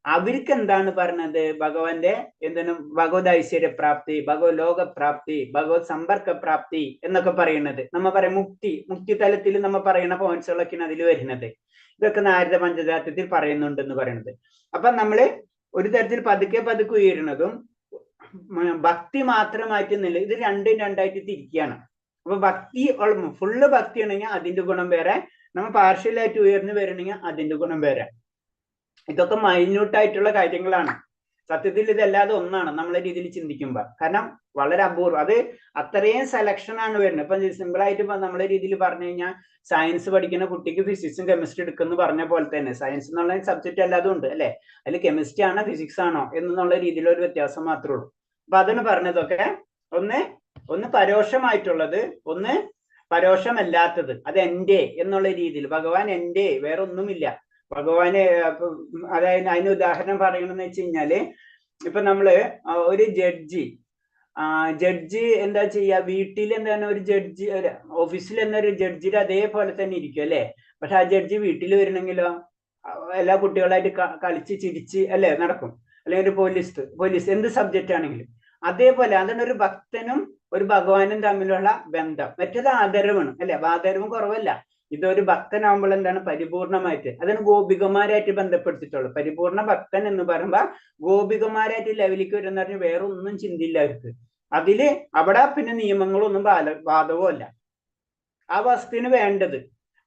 അവർക്ക് എന്താണ് പറഞ്ഞത്? ഭഗവാന്റെ എന്താണ്? ഭഗവത് ഐശ്വര്യപ്രാപ്തി, ഭഗവത് ലോകപ്രാപ്തി, ഭഗവത് സമ്പർക്കപ്രാപ്തി എന്നൊക്കെ പറയുന്നത്. നമ്മ പറയും മുക്തി തലത്തിൽ നമ്മ പറയുന്ന പോയിന്റ്സുകളൊക്കെയാണ് അതിൽ വരുന്നത്. ഇതൊക്കെ നാരദ പഞ്ചരാത്രത്തിൽ പറയുന്നുണ്ടെന്ന് പറയുന്നത്. അപ്പൊ നമ്മള് ഒരു തരത്തിൽ പതുക്കെ ഉയരുന്നതും ഭക്തി മാത്രമായിട്ടൊന്നുമില്ല, ഇത് രണ്ടും രണ്ടായിട്ട് തിരിക്കുകയാണ്. അപ്പൊ ഭക്തി ഫുള്ള് ഭക്തി ആണെങ്കിൽ അതിന്റെ ഗുണം വേറെ, നമ്മൾ പാർഷ്യലായിട്ട് ഉയർന്നു വരണമെങ്കിൽ അതിന്റെ ഗുണം വേറെ. ഇതൊക്കെ മൈന്യൂട്ടായിട്ടുള്ള കാര്യങ്ങളാണ്. സത്യത്തിൽ ഇതല്ലാതെ ഒന്നാണ് നമ്മളെ രീതിയിൽ ചിന്തിക്കുമ്പോൾ. കാരണം വളരെ അപൂർവം, അത് അത്രയും സെലക്ഷൻ ആണ് വരുന്നത്. ഇപ്പൊ സിമ്പിൾ ആയിട്ട് ഇപ്പൊ നമ്മളെ രീതിയിൽ പറഞ്ഞു കഴിഞ്ഞാൽ സയൻസ് പഠിക്കുന്ന കുട്ടിക്ക് ഫിസിക്സും കെമിസ്ട്രി എടുക്കുന്നു പറഞ്ഞ പോലെ തന്നെ സയൻസ് എന്നുള്ള സബ്ജക്റ്റ് അല്ലാതും ഉണ്ട് അല്ലെ. അതിൽ കെമിസ്ട്രി ആണോ ഫിസിക്സ് ആണോ എന്നുള്ള രീതിയിലുള്ള ഒരു വ്യത്യാസം മാത്രമേ ഉള്ളൂ. അപ്പൊ അതിന് പറഞ്ഞതൊക്കെ ഒന്ന് പരോക്ഷമായിട്ടുള്ളത്, ഒന്ന് പരോക്ഷമല്ലാത്തത്. അത് എന്റെ എന്നുള്ള രീതിയിൽ ഭഗവാൻ എന്റെ, വേറെ ഒന്നുമില്ല ഭഗവാന്. അതായത് അതിന് ഉദാഹരണം പറയണമെന്ന് വെച്ച് കഴിഞ്ഞാല് ഇപ്പൊ നമ്മള് ഒരു ജഡ്ജി എന്താ ചെയ്യാ, വീട്ടിൽ എന്താണ് ഒരു ജഡ്ജി, ഓഫീസിൽ എന്നൊരു ജഡ്ജിയുടെ അതേപോലെ തന്നെ ഇരിക്കും അല്ലെ. പക്ഷെ ആ ജഡ്ജി വീട്ടിൽ വരണമെങ്കിലോ എല്ലാ കുട്ടികളായിട്ട് കളിച്ച് ചിരിച്ച് അല്ലെ നടക്കും. അല്ലെങ്കിൽ ഒരു പോലീസ് എന്ത് സബ്ജക്റ്റ് ആണെങ്കിലും അതേപോലെ. അതാണ് ഒരു ഭക്തനും ഒരു ഭഗവാനും തമ്മിലുള്ള ബന്ധം. മറ്റേത് ആദരവാണ് അല്ലെ, ആദരവും കുറവല്ല. ഇതൊരു ഭക്തനാകുമ്പോൾ എന്താണ് പരിപൂർണമായിട്ട്, അതാണ് ഗോപികമാരായിട്ട് ബന്ധപ്പെടുത്തിയിട്ടുള്ളത്. പരിപൂർണ ഭക്തൻ എന്ന് പറയുമ്പോൾ ഗോപികമാരായിട്ട് ലെവലിലേക്ക് വരുന്ന പറഞ്ഞാൽ വേറെ ഒന്നും ചിന്തയില്ല അവർക്ക്. അതില് അവിടെ പിന്നെ നിയമങ്ങളൊന്നും ബാധകമല്ല ആ വസ്തുവിന് വേണ്ടത്.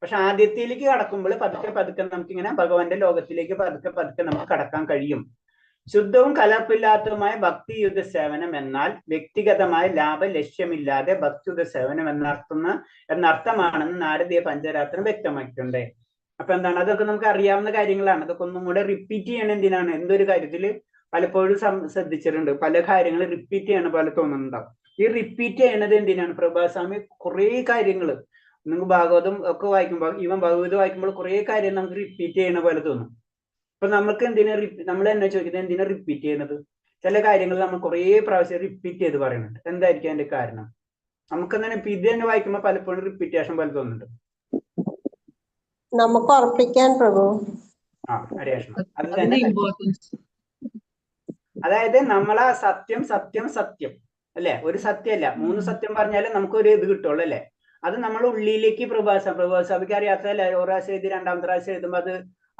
പക്ഷെ ആദ്യത്തിലേക്ക് കടക്കുമ്പോൾ പതുക്കെ നമുക്കിങ്ങനെ ഭഗവാന്റെ ലോകത്തിലേക്ക് പതുക്കെ നമുക്ക് കടക്കാൻ കഴിയും. ശുദ്ധവും കലർപ്പില്ലാത്തതുമായ ഭക്തിയുദ്ധ സേവനം എന്നാൽ വ്യക്തിഗതമായ ലാഭ ലക്ഷ്യമില്ലാതെ ഭക്തിയുദ്ധ സേവനം എന്നർത്ഥമാണെന്ന് നാരദീയ പഞ്ചരാത്രം വ്യക്തമാക്കിയിട്ടുണ്ട്. അപ്പൊ എന്താണ്, അതൊക്കെ നമുക്ക് അറിയാവുന്ന കാര്യങ്ങളാണ്. അതൊക്കെ ഒന്നും കൂടെ റിപ്പീറ്റ് ചെയ്യണം. എന്തിനാണ്, എന്തൊരു കാര്യത്തിൽ പലപ്പോഴും ശ്രദ്ധിച്ചിട്ടുണ്ട്, പല കാര്യങ്ങൾ റിപ്പീറ്റ് ചെയ്യണ പോലെ തോന്നുന്നുണ്ടാവും. ഈ റിപ്പീറ്റ് ചെയ്യണത് എന്തിനാണ്, പ്രഭാസ്വാമി കുറെ കാര്യങ്ങൾ നിങ്ങൾക്ക് ഭാഗവതം ഒക്കെ വായിക്കുമ്പോൾ, ഈവൻ ഭഗവത് വായിക്കുമ്പോൾ കുറെ കാര്യം നമുക്ക് റിപ്പീറ്റ് ചെയ്യണ പോലെ തോന്നും. അപ്പൊ നമുക്ക് നമ്മൾ എന്നെ ചോദിക്കുന്നത് എന്തിനാ റിപ്പീറ്റ് ചെയ്യുന്നത്? ചില കാര്യങ്ങൾ നമ്മൾ കുറെ പ്രാവശ്യം റിപ്പീറ്റ് ചെയ്ത് പറയുന്നുണ്ട്. എന്തായിരിക്കും അതിന്റെ കാരണം? നമുക്ക് തന്നെ ഇത് തന്നെ വായിക്കുമ്പോൾ പലപ്പോഴും റിപ്പീറ്റേഷൻ പോലെ തോന്നുന്നുണ്ട്. നമുക്ക് ഉറപ്പിക്കാൻ പ്രഭു. അത് തന്നെ. അതായത് നമ്മളാ സത്യം സത്യം സത്യം അല്ലെ, ഒരു സത്യമല്ല, 3 സത്യം പറഞ്ഞാലും നമുക്ക് ഒരു ഇത് കിട്ടുള്ളൂ അല്ലെ. അത് നമ്മൾ ഉള്ളിലേക്ക് പ്രഭാസ്വാമിക്ക് അറിയാത്തതല്ലേ. ഒരു പ്രാവശ്യം എഴുതി 2ാമത്തെ പ്രാവശ്യം എഴുതുമ്പോൾ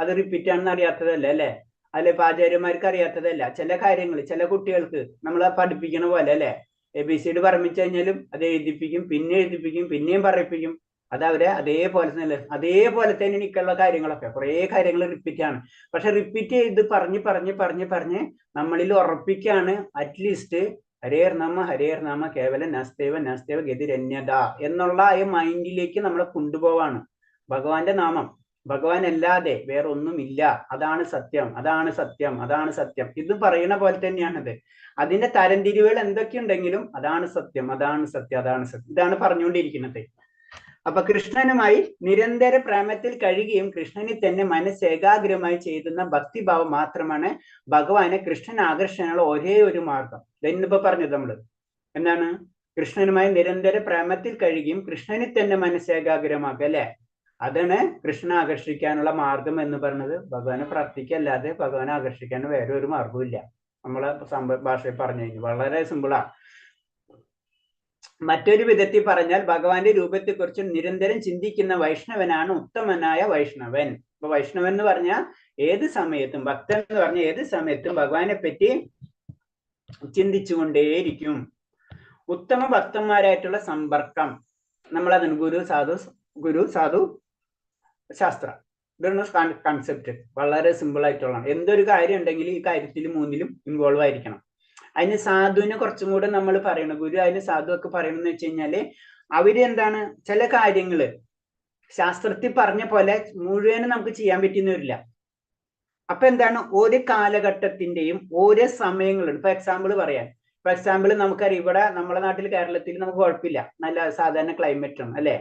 അത് റിപ്പീറ്റ് ആണെന്ന് അറിയാത്തതല്ലേ അല്ലെ. അല്ലെ ആചാര്യന്മാർക്ക് അറിയാത്തതല്ല. ചില കാര്യങ്ങൾ ചില കുട്ടികൾക്ക് നമ്മൾ പഠിപ്പിക്കണ പോലെ അല്ലെ, ABCD പറമിച്ചു കഴിഞ്ഞാലും അത് എഴുതിപ്പിക്കും, പിന്നെ എഴുതിപ്പിക്കും, പിന്നെയും പറയിപ്പിക്കും. അത് അവരെ അതേപോലെ തന്നെ എനിക്കുള്ള കാര്യങ്ങളൊക്കെ കുറെ കാര്യങ്ങൾ റിപ്പീറ്റ് ആണ്. പക്ഷെ റിപ്പീറ്റ് ചെയ്ത് പറഞ്ഞ് നമ്മളിൽ ഉറപ്പിക്കാണ്. അറ്റ്ലീസ്റ്റ് ഹരേർ നാമ കേവലം നസ്തേവ ഗതിരന്യത എന്നുള്ള ഈ മൈൻഡിലേക്ക് നമ്മളെ കൊണ്ടുപോവാണ്. ഭഗവാന്റെ നാമം, ഭഗവാൻ അല്ലാതെ വേറെ ഒന്നുമില്ല, അതാണ് സത്യം, അതാണ് സത്യം, അതാണ് സത്യം. ഇത് പറയുന്ന പോലെ തന്നെയാണത്. അതിന്റെ തരംതിരിവുകൾ എന്തൊക്കെയുണ്ടെങ്കിലും അതാണ് സത്യം, അതാണ് സത്യം, അതാണ് സത്യം, ഇതാണ് പറഞ്ഞുകൊണ്ടിരിക്കുന്നത്. അപ്പൊ കൃഷ്ണനുമായി നിരന്തര പ്രേമത്തിൽ കഴിയുകയും കൃഷ്ണനിൽ തന്നെ മനസ്സേകാഗ്രമായി ചെയ്യുന്ന ഭക്തിഭാവം മാത്രമാണ് ഭഗവാനെ കൃഷ്ണൻ ആകർഷണമുള്ള ഒരേ ഒരു മാർഗം. ഇന്നിപ്പോ പറഞ്ഞത് നമ്മള് എന്താണ്, കൃഷ്ണനുമായി നിരന്തര പ്രേമത്തിൽ കഴിയുകയും കൃഷ്ണനിൽ തന്നെ മനസ്സേകാഗ്രമാക്കുക അല്ലെ. അതാണ് കൃഷ്ണനെ ആകർഷിക്കാനുള്ള മാർഗം എന്ന് പറഞ്ഞത്. ഭഗവാനെ പ്രാർത്ഥിക്കല്ലാതെ ഭഗവാനെ ആകർഷിക്കാൻ വേറെ ഒരു മാർഗവും ഇല്ല. നമ്മളെ ഭാഷയിൽ പറഞ്ഞു കഴിഞ്ഞു, വളരെ സിമ്പിളാ. മറ്റൊരു വിധത്തിൽ പറഞ്ഞാൽ ഭഗവാന്റെ രൂപത്തെക്കുറിച്ച് നിരന്തരം ചിന്തിക്കുന്ന വൈഷ്ണവനാണ് ഉത്തമനായ വൈഷ്ണവൻ. ഇപ്പൊ വൈഷ്ണവൻ എന്ന് പറഞ്ഞാൽ ഏത് സമയത്തും, ഭക്തൻ എന്ന് പറഞ്ഞാൽ ഏത് സമയത്തും ഭഗവാനെ പറ്റി ചിന്തിച്ചുകൊണ്ടേയിരിക്കും. ഉത്തമ ഭക്തന്മാരായിട്ടുള്ള സമ്പർക്കം നമ്മളതിന് ഗുരു സാധു ശാസ്ത്ര, ഇതാണ് കൺസെപ്റ്റ്. വളരെ സിമ്പിൾ ആയിട്ടുള്ളതാണ്. എന്തൊരു കാര്യം ഉണ്ടെങ്കിൽ ഈ കാര്യത്തിൽ 3ലും ഇൻവോൾവ് ആയിരിക്കണം. അതിന് സാധുവിനെ കുറച്ചും കൂടെ നമ്മൾ പറയണം. ഗുരു അതിന് സാധു ഒക്കെ പറയണമെന്ന് വെച്ച് കഴിഞ്ഞാല് അവര് എന്താണ്, ചില കാര്യങ്ങള് ശാസ്ത്രത്തിൽ പറഞ്ഞ പോലെ മുഴുവനും നമുക്ക് ചെയ്യാൻ പറ്റുന്ന വരില്ല. അപ്പൊ എന്താണ്, ഒരു കാലഘട്ടത്തിന്റെയും ഓരോ സമയങ്ങളുണ്ട്. ഇപ്പൊ എക്സാമ്പിൾ പറയാൻ, ഇപ്പൊ എക്സാമ്പിൾ നമുക്കറിയാം, ഇവിടെ നമ്മുടെ നാട്ടിൽ കേരളത്തിൽ നമുക്ക് കുഴപ്പമില്ല, നല്ല സാധാരണ ക്ലൈമറ്റ് ആണ് അല്ലെ.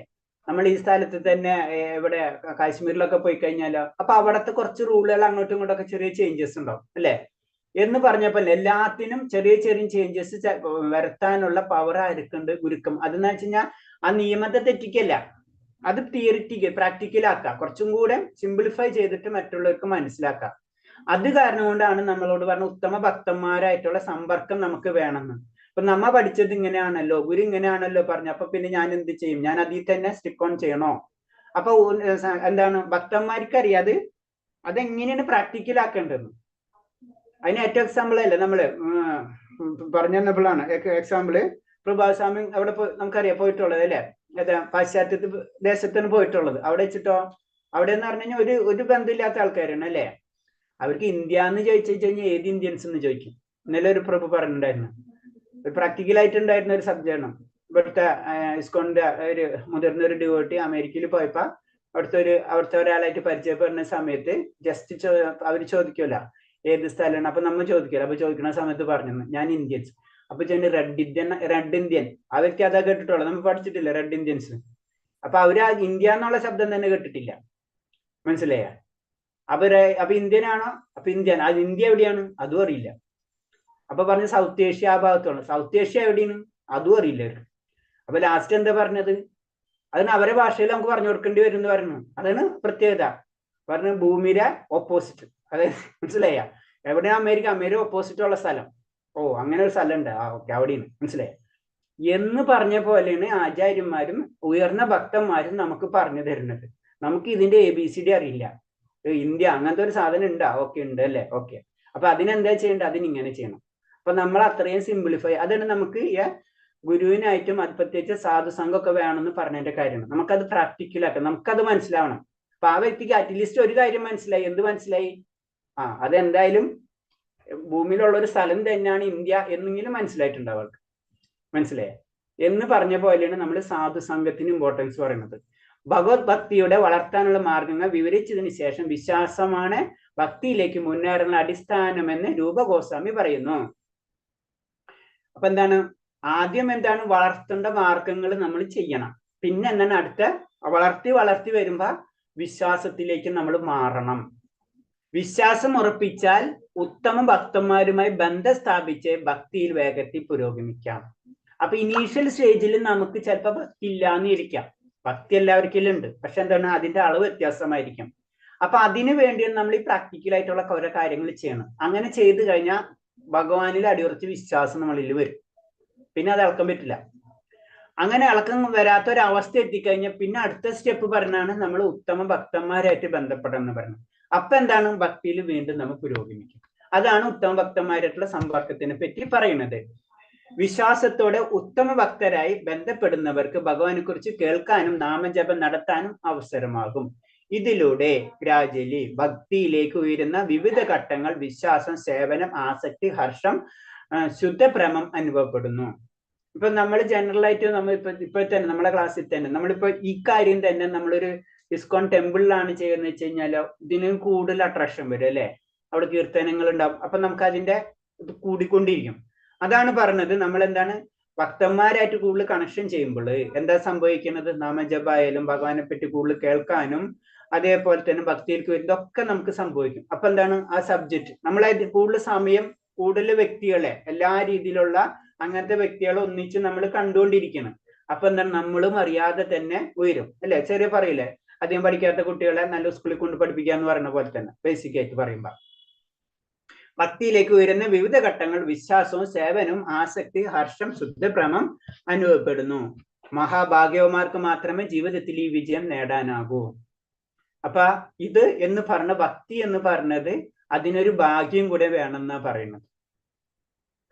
നമ്മൾ ഈ സ്ഥലത്ത് തന്നെ ഇവിടെ കാശ്മീരിലൊക്കെ പോയി കഴിഞ്ഞാലോ, അപ്പൊ അവിടുത്തെ കുറച്ച് റൂളുകൾ അങ്ങോട്ടും ഇങ്ങോട്ടൊക്കെ ചെറിയ ചേഞ്ചസ് ഉണ്ടാവും അല്ലെ. എന്ന് പറഞ്ഞപ്പോൾ എല്ലാത്തിനും ചെറിയ ചേഞ്ചസ് വരുത്താനുള്ള പവർ ആർക്കുണ്ട്, ഗുരുക്കം. അതെന്ന് വെച്ച് കഴിഞ്ഞാൽ ആ നിയമത്തെ തെറ്റിക്കല്ല, അത് പ്രാക്ടിക്കലാക്കാം, കുറച്ചും കൂടെ സിംപ്ലിഫൈ ചെയ്തിട്ട് മറ്റുള്ളവർക്ക് മനസ്സിലാക്കാം. അത് കാരണം കൊണ്ടാണ് നമ്മളോട് പറഞ്ഞ ഉത്തമ ഭക്തന്മാരായിട്ടുള്ള സമ്പർക്കം നമുക്ക് വേണമെന്ന്. അപ്പൊ നമ്മ പഠിച്ചത് ഇങ്ങനെയാണല്ലോ, ഗുരു ഇങ്ങനെയാണല്ലോ പറഞ്ഞു, അപ്പൊ പിന്നെ ഞാൻ എന്ത് ചെയ്യും, ഞാൻ അതിൽ തന്നെ സ്റ്റിക്ക് ഓൺ ചെയ്യണോ? അപ്പൊ എന്താണ്, ഭക്തന്മാർക്ക് അറിയാതെ അതെങ്ങനെയാണ് പ്രാക്ടിക്കലാക്കേണ്ടത്. അതിന് ഏറ്റവും എക്സാമ്പിൾ അല്ലേ നമ്മള് പറഞ്ഞു തന്നപ്പോഴാണ് എക്സാമ്പിള് പ്രഭാസ്വാമി അവിടെ നമുക്കറിയാം പോയിട്ടുള്ളത് അല്ലെ, പാശ്ചാത്യ ദേശത്താണ് പോയിട്ടുള്ളത്. അവിടെ വെച്ചിട്ടോ, അവിടെ എന്ന് പറഞ്ഞു കഴിഞ്ഞാൽ ഒരു ബന്ധമില്ലാത്ത ആൾക്കാരാണ് അല്ലെ. അവർക്ക് ഇന്ത്യ എന്ന് ചോദിച്ചു കഴിഞ്ഞാൽ ഏത് ഇന്ത്യൻസ് എന്ന് ചോദിക്കും. ഇന്നലെ ഒരു പ്രഭു പറഞ്ഞിട്ടുണ്ടായിരുന്നു, ഒരു പ്രാക്ടിക്കലായിട്ടുണ്ടായിരുന്ന ഒരു സബ്ജക്റ്റാണ്. ഇവിടുത്തെ ഇസ്കോണിന്റെ ഒരു മുതിർന്ന ഒരു ഡിവോട്ടി അമേരിക്കയിൽ പോയപ്പോ അവിടുത്തെ ഒരാളായിട്ട് പരിചയപ്പെടുന്ന സമയത്ത് ജസ്റ്റ് അവർ ചോദിക്കൂല ഏത് സ്ഥലമാണ്. അപ്പൊ നമ്മൾ ചോദിക്കില്ല. അപ്പൊ ചോദിക്കുന്ന സമയത്ത് പറഞ്ഞു ഞാൻ ഇന്ത്യൻസ്. അപ്പൊ റെഡ് ഇന്ത്യൻ അവർക്ക് അതാ കേട്ടിട്ടുള്ളൂ, നമ്മൾ പഠിച്ചിട്ടില്ല റെഡ് ഇന്ത്യൻസ്. അപ്പൊ അവര് ആ ഇന്ത്യ എന്നുള്ള ശബ്ദം തന്നെ കേട്ടിട്ടില്ല, മനസ്സിലായ? അപ്പൊ ഇന്ത്യൻ ആണോ? അപ്പൊ ഇന്ത്യൻ, അത് ഇന്ത്യ എവിടെയാണ് അതും അറിയില്ല. അപ്പൊ പറഞ്ഞു സൗത്ത് ഏഷ്യ ആ ഭാഗത്താണ്. സൗത്ത് ഏഷ്യ എവിടെയാണ് അതും അറിയില്ല അവർക്ക്. അപ്പൊ ലാസ്റ്റ് എന്താ പറഞ്ഞത്, അതിന് അവരെ ഭാഷയിൽ നമുക്ക് പറഞ്ഞു കൊടുക്കേണ്ടി വരും എന്ന് പറഞ്ഞു. അതാണ് പ്രത്യേകത. പറഞ്ഞു ഭൂമിയുടെ ഓപ്പോസിറ്റ്, അതായത് മനസ്സിലായ എവിടെയാണ് അമേരിക്ക ഓപ്പോസിറ്റ് ഉള്ള സ്ഥലം. ഓ അങ്ങനെ ഒരു സ്ഥലം ഉണ്ട്, ആ ഓക്കെ അവിടെയാണ്, മനസ്സിലായ എന്ന് പറഞ്ഞ പോലെയാണ് ആചാര്യന്മാരും ഉയർന്ന ഭക്തന്മാരും നമുക്ക് പറഞ്ഞു തരുന്നത്. നമുക്ക് ഇതിന്റെ ABCD അറിയില്ല. ഇന്ത്യ അങ്ങനത്തെ ഒരു സാധനം ഉണ്ടാ? ഓക്കെ ഉണ്ട് അല്ലേ, ഓക്കെ. അപ്പൊ അതിനെന്താ ചെയ്യേണ്ടത്? അതിനിങ്ങനെ ചെയ്യണം. അപ്പൊ നമ്മൾ അത്രയും സിംപ്ലിഫൈ, അതാണ് നമുക്ക് ഗുരുവിനായിട്ടും അത് പ്രത്യേകിച്ച് സാധുസംഘമൊക്കെ വേണമെന്ന് പറഞ്ഞതിന്റെ കാര്യമാണ്. നമുക്കത് പ്രാക്ടിക്കലാക്കാം, നമുക്കത് മനസ്സിലാവണം. അപ്പൊ ആ വ്യക്തിക്ക് അറ്റ്ലീസ്റ്റ് ഒരു കാര്യം മനസ്സിലായി. എന്ത് മനസ്സിലായി? അതെന്തായാലും ഭൂമിയിലുള്ള ഒരു സ്ഥലം തന്നെയാണ് ഇന്ത്യ എന്നെങ്കിലും മനസ്സിലായിട്ടുണ്ട് അവൾക്ക്, മനസ്സിലായ എന്ന് പറഞ്ഞ പോലെയാണ് നമ്മൾ സാധുസംഘത്തിന് ഇമ്പോർട്ടൻസ് പറയുന്നത്. ഭഗവത് ഭക്തിയുടെ വളർത്താനുള്ള മാർഗങ്ങൾ വിവരിച്ചതിന് ശേഷം വിശ്വാസമാണ് ഭക്തിയിലേക്ക് മുന്നേറുന്ന അടിസ്ഥാനമെന്ന് രൂപഗോസ്വാമി പറയുന്നു. അപ്പൊ എന്താണ് ആദ്യം എന്താണ് വളർത്തേണ്ട മാർഗങ്ങൾ നമ്മൾ ചെയ്യണം. പിന്നെ എന്താണ് അടുത്ത വളർത്തി വരുമ്പോ വിശ്വാസത്തിലേക്ക് നമ്മൾ മാറണം. വിശ്വാസം ഉറപ്പിച്ചാൽ ഉത്തമ ഭക്തന്മാരുമായി ബന്ധം സ്ഥാപിച്ച് ഭക്തിയിൽ വേഗത്തിൽ പുരോഗമിക്കാം. അപ്പൊ ഇനീഷ്യൽ സ്റ്റേജിൽ നമുക്ക് ചിലപ്പോൾ ഭക്തി ഇല്ലാന്ന് ഇരിക്കാം. ഭക്തി എല്ലാവർക്കും ഉണ്ട്, പക്ഷെ എന്താണ് അതിന്റെ അളവ് വ്യത്യാസമായിരിക്കും. അപ്പൊ അതിനു വേണ്ടിയാണ് നമ്മൾ ഈ പ്രാക്ടിക്കലായിട്ടുള്ള കുറെ കാര്യങ്ങൾ ചെയ്യണം. അങ്ങനെ ചെയ്തു കഴിഞ്ഞാൽ ഭഗവാനിൽ അടിയുറച്ച് വിശ്വാസം നമ്മളിൽ വരും. പിന്നെ അത് ഇളക്കാൻ പറ്റില്ല. അങ്ങനെ ഇളക്കം വരാത്ത ഒരു അവസ്ഥ എത്തിക്കഴിഞ്ഞാൽ പിന്നെ അടുത്ത സ്റ്റെപ്പ് പറഞ്ഞാണ് നമ്മൾ ഉത്തമ ഭക്തന്മാരായിട്ട് ബന്ധപ്പെടണം എന്ന് പറയുന്നത്. അപ്പൊ എന്താണ് ഭക്തിയിൽ വീണ്ടും നമ്മൾ പുരോഗമിക്കും. അതാണ് ഉത്തമ ഭക്തന്മാരായിട്ടുള്ള സമ്പർക്കത്തിനെ പറ്റി പറയുന്നത്. വിശ്വാസത്തോടെ ഉത്തമ ഭക്തരായി ബന്ധപ്പെടുന്നവർക്ക് ഭഗവാനെ കുറിച്ച് കേൾക്കാനും നാമജപം നടത്താനും അവസരമാകും. ഇതിലൂടെ ഗ്രാജുവലി ഭക്തിയിലേക്ക് ഉയരുന്ന വിവിധ ഘട്ടങ്ങൾ വിശ്വാസം, സേവനം, ആസക്തി, ഹർഷം, ശുദ്ധഭ്രമം അനുഭവപ്പെടുന്നു. ഇപ്പൊ നമ്മൾ ജനറൽ ആയിട്ട് നമ്മൾ ഇപ്പൊ തന്നെ നമ്മളെ ക്ലാസ്സിൽ തന്നെ നമ്മളിപ്പോ ഈ കാര്യം തന്നെ നമ്മളൊരു ഇസ്കോൺ ടെമ്പിളിലാണ് ചെയ്യുന്നത് വെച്ച് കഴിഞ്ഞാലോ ഇതിനും കൂടുതൽ അട്രാക്ഷൻ വരും അല്ലെ. അവിടെ കീർത്തനങ്ങൾ ഉണ്ടാവും. അപ്പൊ നമുക്ക് അതിന്റെ ഇത് കൂടിക്കൊണ്ടിരിക്കും. അതാണ് പറഞ്ഞത് നമ്മൾ എന്താണ് ഭക്തന്മാരായിട്ട് കൂടുതൽ കണക്ഷൻ ചെയ്യുമ്പോൾ എന്താ സംഭവിക്കുന്നത്? നാമജപായാലും ഭഗവാനെ പറ്റി കൂടുതൽ കേൾക്കാനും അതേപോലെ തന്നെ ഭക്തിയിലേക്ക് വരുന്നതൊക്കെ നമുക്ക് സംഭവിക്കും. അപ്പൊ എന്താണ് ആ സബ്ജക്റ്റ് നമ്മളെ കൂടുതൽ സമയം കൂടുതൽ വ്യക്തികളെ എല്ലാ രീതിയിലുള്ള അങ്ങനത്തെ വ്യക്തികളെ ഒന്നിച്ച് നമ്മൾ കണ്ടുകൊണ്ടിരിക്കണം. അപ്പൊ എന്താണ് നമ്മളും അറിയാതെ തന്നെ ഉയരും അല്ലെ. ചെറിയ പറയില്ലേ അധികം പഠിക്കാത്ത കുട്ടികളെ നല്ല സ്കൂളിൽ കൊണ്ട് പഠിപ്പിക്കുക എന്ന് പറയുന്ന പോലെ തന്നെ ബേസിക് ആയിട്ട് പറയുമ്പോ ഭക്തിയിലേക്ക് ഉയരുന്ന വിവിധ ഘട്ടങ്ങൾ വിശ്വാസവും സേവനവും ആസക്തി, ഹർഷം, ശുദ്ധഭ്രമം അനുഭവപ്പെടുന്നു. മഹാഭാഗ്യവന്മാർക്ക് മാത്രമേ ജീവിതത്തിൽ ഈ വിജയം നേടാനാകൂ. അപ്പൊ ഇത് എന്ന് പറഞ്ഞ ഭക്തി എന്ന് പറഞ്ഞത് അതിനൊരു ഭാഗ്യം കൂടെ വേണമെന്നാ പറയുന്നത്.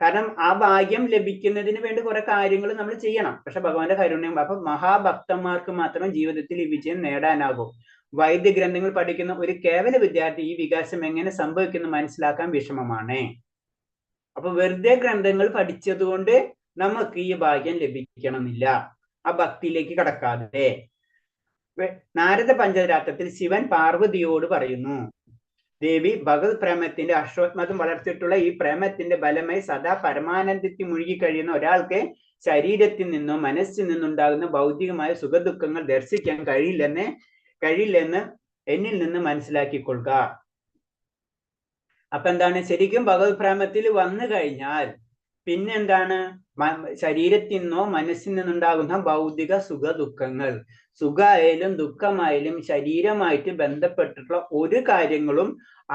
കാരണം ആ ഭാഗ്യം ലഭിക്കുന്നതിന് വേണ്ടി കുറെ കാര്യങ്ങൾ നമ്മൾ ചെയ്യണം. പക്ഷെ ഭഗവാന്റെ കാരുണ്യം. അപ്പൊ മഹാഭക്തന്മാർക്ക് മാത്രമേ ജീവിതത്തിൽ ഈ വിജയം നേടാനാകൂ. വൈദ്യഗ്രന്ഥങ്ങൾ പഠിക്കുന്ന ഒരു കേവല വിദ്യാർത്ഥി ഈ വികാസം എങ്ങനെ സംഭവിക്കുന്നു മനസ്സിലാക്കാൻ വിഷമമാണ്. അപ്പൊ വെറുതെ ഗ്രന്ഥങ്ങൾ പഠിച്ചത് കൊണ്ട് നമുക്ക് ഈ ഭാഗ്യം ലഭിക്കണമെന്നില്ല. ആ ഭക്തിയിലേക്ക് കടക്കാതെ നാരദ പഞ്ചരാത്രത്തിൽ ശിവൻ പാർവതിയോട് പറയുന്നു, ദേവി ഭഗവത് പ്രേമത്തിന്റെ അശ്വത്മതം വളർത്തിയിട്ടുള്ള ഈ പ്രേമത്തിന്റെ ഫലമായി സദാ പരമാനന്ദത്തിൽ മുഴുകി കഴിയുന്ന ഒരാൾക്ക് ശരീരത്തിൽ നിന്നോ മനസ്സിൽ നിന്നുണ്ടാകുന്ന ഭൗതികമായ സുഖദുഃഖങ്ങൾ ദർശിക്കാൻ കഴിയില്ലെന്ന് എന്നിൽ നിന്ന് മനസ്സിലാക്കിക്കൊള്ളുക. അപ്പൊ എന്താണ് ശരിക്കും ഭഗവത് പ്രേമത്തിൽ വന്നു കഴിഞ്ഞാൽ പിന്നെ എന്താണ് ശരീരത്തിൽ നിന്നോ മനസ്സിൽ നിന്നുണ്ടാകുന്ന ഭൗതിക സുഖദുഃഖങ്ങൾ, സുഖമായാലും ദുഃഖമായാലും ശരീരമായിട്ട് ബന്ധപ്പെട്ടിട്ടുള്ള ഒരു കാര്യങ്ങളും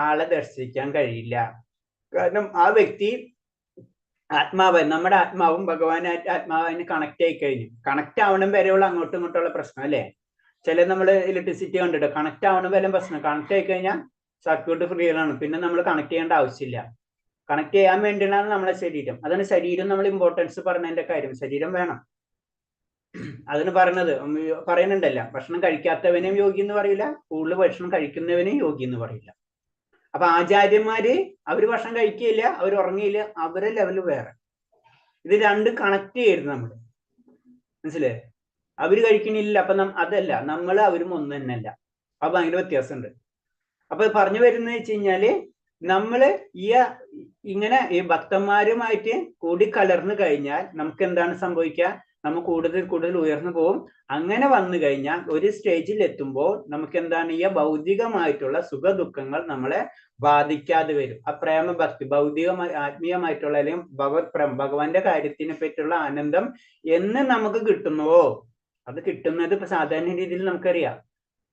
ആളെ ദർശിക്കാൻ കഴിയില്ല. കാരണം ആ വ്യക്തി നമ്മുടെ ആത്മാവും ഭഗവാനായിട്ട് ആത്മാവിന് കണക്ട് ആയി കഴിഞ്ഞു. കണക്ട് ആവണം വരെയുള്ള അങ്ങോട്ടും ഇങ്ങോട്ടുള്ള പ്രശ്നം അല്ലെ. ചില നമ്മൾ ഇലക്ട്രിസിറ്റി കണ്ടിട്ട് കണക്ട് ആവണം വരെ പ്രശ്നം. കണക്ട് ആയി കഴിഞ്ഞാൽ സർക്യൂട്ട് ഫ്രീ ആണ്, പിന്നെ നമ്മൾ കണക്ട് ചെയ്യേണ്ട ആവശ്യമില്ല. കണക്ട് ചെയ്യാൻ വേണ്ടിയാണ് നമ്മളെ ശരീരം. അതാണ് ശരീരം നമ്മൾ ഇമ്പോർട്ടൻസ് പറഞ്ഞതിന്റെ കാര്യം. ശരീരം വേണം. അതിന് പറയുന്നുണ്ടല്ല, ഭക്ഷണം കഴിക്കാത്തവനെയും യോഗി എന്ന് പറയില്ല, കൂടുതൽ ഭക്ഷണം കഴിക്കുന്നവനെയും യോഗി എന്ന് പറയില്ല. അപ്പൊ ആചാര്യന്മാര് അവര് ഭക്ഷണം കഴിക്കുകയില്ല, അവർ ഉറങ്ങിയില്ല, അവരെ ലെവല് വേറെ. ഇത് രണ്ടും കണക്ട് ചെയ്യരുത് നമ്മൾ, മനസ്സിലായേ? അവര് കഴിക്കണില്ല, അപ്പൊ അതല്ല, നമ്മള് അവരും ഒന്ന് തന്നെയല്ല. അപ്പൊ ഭയങ്കര വ്യത്യാസമുണ്ട്. അപ്പൊ പറഞ്ഞു വരുന്നത് വെച്ച് കഴിഞ്ഞാല് നമ്മള് ഇങ്ങനെ ഈ ഭക്തന്മാരുമായിട്ട് കൂടിക്കലർന്നു കഴിഞ്ഞാൽ നമുക്ക് എന്താണ് സംഭവിക്കുക? നമ്മൾ കൂടുതൽ കൂടുതൽ ഉയർന്നു പോകും. അങ്ങനെ വന്നു കഴിഞ്ഞാൽ ഒരു സ്റ്റേജിൽ എത്തുമ്പോൾ നമുക്ക് എന്താണ്, ഈ ഭൗതികമായിട്ടുള്ള സുഖ ദുഃഖങ്ങൾ നമ്മളെ ബാധിക്കാതെ വരും. ആ പ്രേമ ഭക്തി, ഭൗതികമായി ആത്മീയമായിട്ടുള്ള അല്ലെങ്കിൽ ഭഗവാന്റെ കാര്യത്തിനെ പറ്റിയുള്ള ആനന്ദം എന്ന് നമുക്ക് കിട്ടുന്നുവോ, അത് കിട്ടുന്നത് ഇപ്പൊ സാധാരണ രീതിയിൽ നമുക്കറിയാം.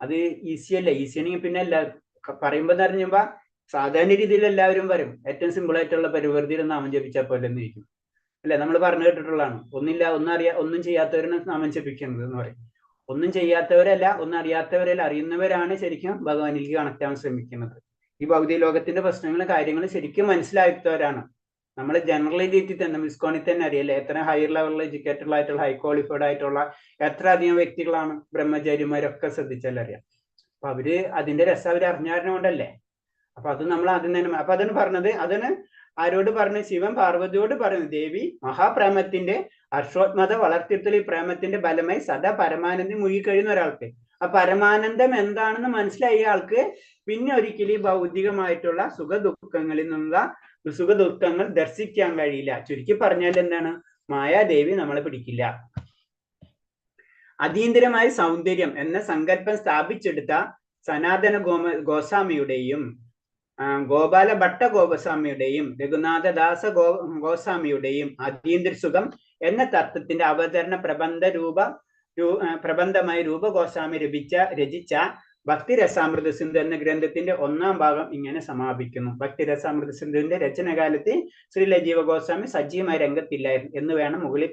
അത് ഈസിയല്ല. ഈസിയാണെങ്കിൽ പിന്നെ പറയുമ്പോൾ അറിഞ്ഞുമ്പോ സാധാരണ രീതിയിൽ എല്ലാവരും പറയും ഏറ്റവും സിമ്പിൾ ആയിട്ടുള്ള പരിവർത്തിയിൽ നാമം ജപിച്ചാൽ പോലെ എന്ന് ഇരിക്കും, അല്ലെ? നമ്മൾ പറഞ്ഞു കേട്ടിട്ടുള്ളതാണ്. ഒന്നും ചെയ്യാത്തവരാണ് നാമം ജപിക്കുന്നത് എന്ന് പറയും. ഒന്നും ചെയ്യാത്തവരല്ല, ഒന്നും അറിയാത്തവരല്ല, അറിയുന്നവരാണ് ശരിക്കും ഭഗവാനിലേക്ക് കണക്ട് ആവാൻ ശ്രമിക്കുന്നത്. ഈ ഭൗതിക ലോകത്തിന്റെ പ്രശ്നങ്ങളും കാര്യങ്ങളും ശരിക്കും മനസ്സിലാക്കിയവരാണ്. നമ്മൾ ജനറലിറ്റി തന്നെ മിസ്കോണിൽ തന്നെ അറിയല്ലേ, എത്ര ഹയർ ലെവലിൽ എഡ്യൂക്കേറ്റഡ് ആയിട്ടുള്ള ഹൈ ക്വാളിഫൈഡ് ആയിട്ടുള്ള എത്ര അധികം വ്യക്തികളാണ് ബ്രഹ്മചാരിമാരൊക്കെ ശ്രദ്ധിച്ചാൽ അറിയാം. അപ്പൊ അവര് അതിന്റെ രസം അവർ അറിഞ്ഞാരണം കൊണ്ടല്ലേ. അപ്പൊ അത് നമ്മൾ ആദ്യം തന്നെ, അപ്പൊ അതിന് പറഞ്ഞത്, അതിന് ആരോട് പറഞ്ഞു? ശിവൻ പാർവതിയോട് പറഞ്ഞു, ദേവി മഹാപ്രേമത്തിന്റെ അർഷോത്മത വളർത്തിയെടുത്തൽ ഈ പ്രേമത്തിന്റെ ഫലമായി സദാ പരമാനന്ദം മുഴുകിക്കഴിയുന്ന ഒരാൾക്ക്, ആ പരമാനന്ദം എന്താണെന്ന് മനസ്സിലായ ആൾക്ക് പിന്നെ ഒരിക്കലും ഭൗതികമായിട്ടുള്ള സുഖദുഃഖങ്ങളിൽ നിന്നുള്ള സുഖദുഃഖങ്ങൾ ദർശിക്കാൻ കഴിയില്ല. ചുരുക്കി പറഞ്ഞാൽ എന്താണ്? മായാദേവി നമ്മളെ പിടിക്കില്ല. അതീന്ദ്രമായ സൗന്ദര്യം എന്ന സങ്കല്പം സ്ഥാപിച്ചെടുത്ത സനാതന ഗോസ്വാമിയുടെയും ഗോപാല ഭട്ട ഗോസ്വാമിയുടെയും രഘുനാഥദാസ ഗോസ്വാമിയുടെയും അതീന്ദ്ര സുഖം എന്ന തത്വത്തിന്റെ അവതരണ പ്രബന്ധമായി രൂപ ഗോസ്വാമി രചിച്ച ഭക്തിരസാമൃത സിന്ധു എന്ന ഗ്രന്ഥത്തിന്റെ 1-ാം ഭാഗം ഇങ്ങനെ സമാപിക്കുന്നു. ഭക്തിരസാമൃത സിന്ധുവിന്റെ രചനകാലത്ത് ശ്രീലജീവ ഗോസ്വാമി സജീവമായ രംഗത്തില്ലായിരുന്നു എന്ന് വേണം മുകളിൽ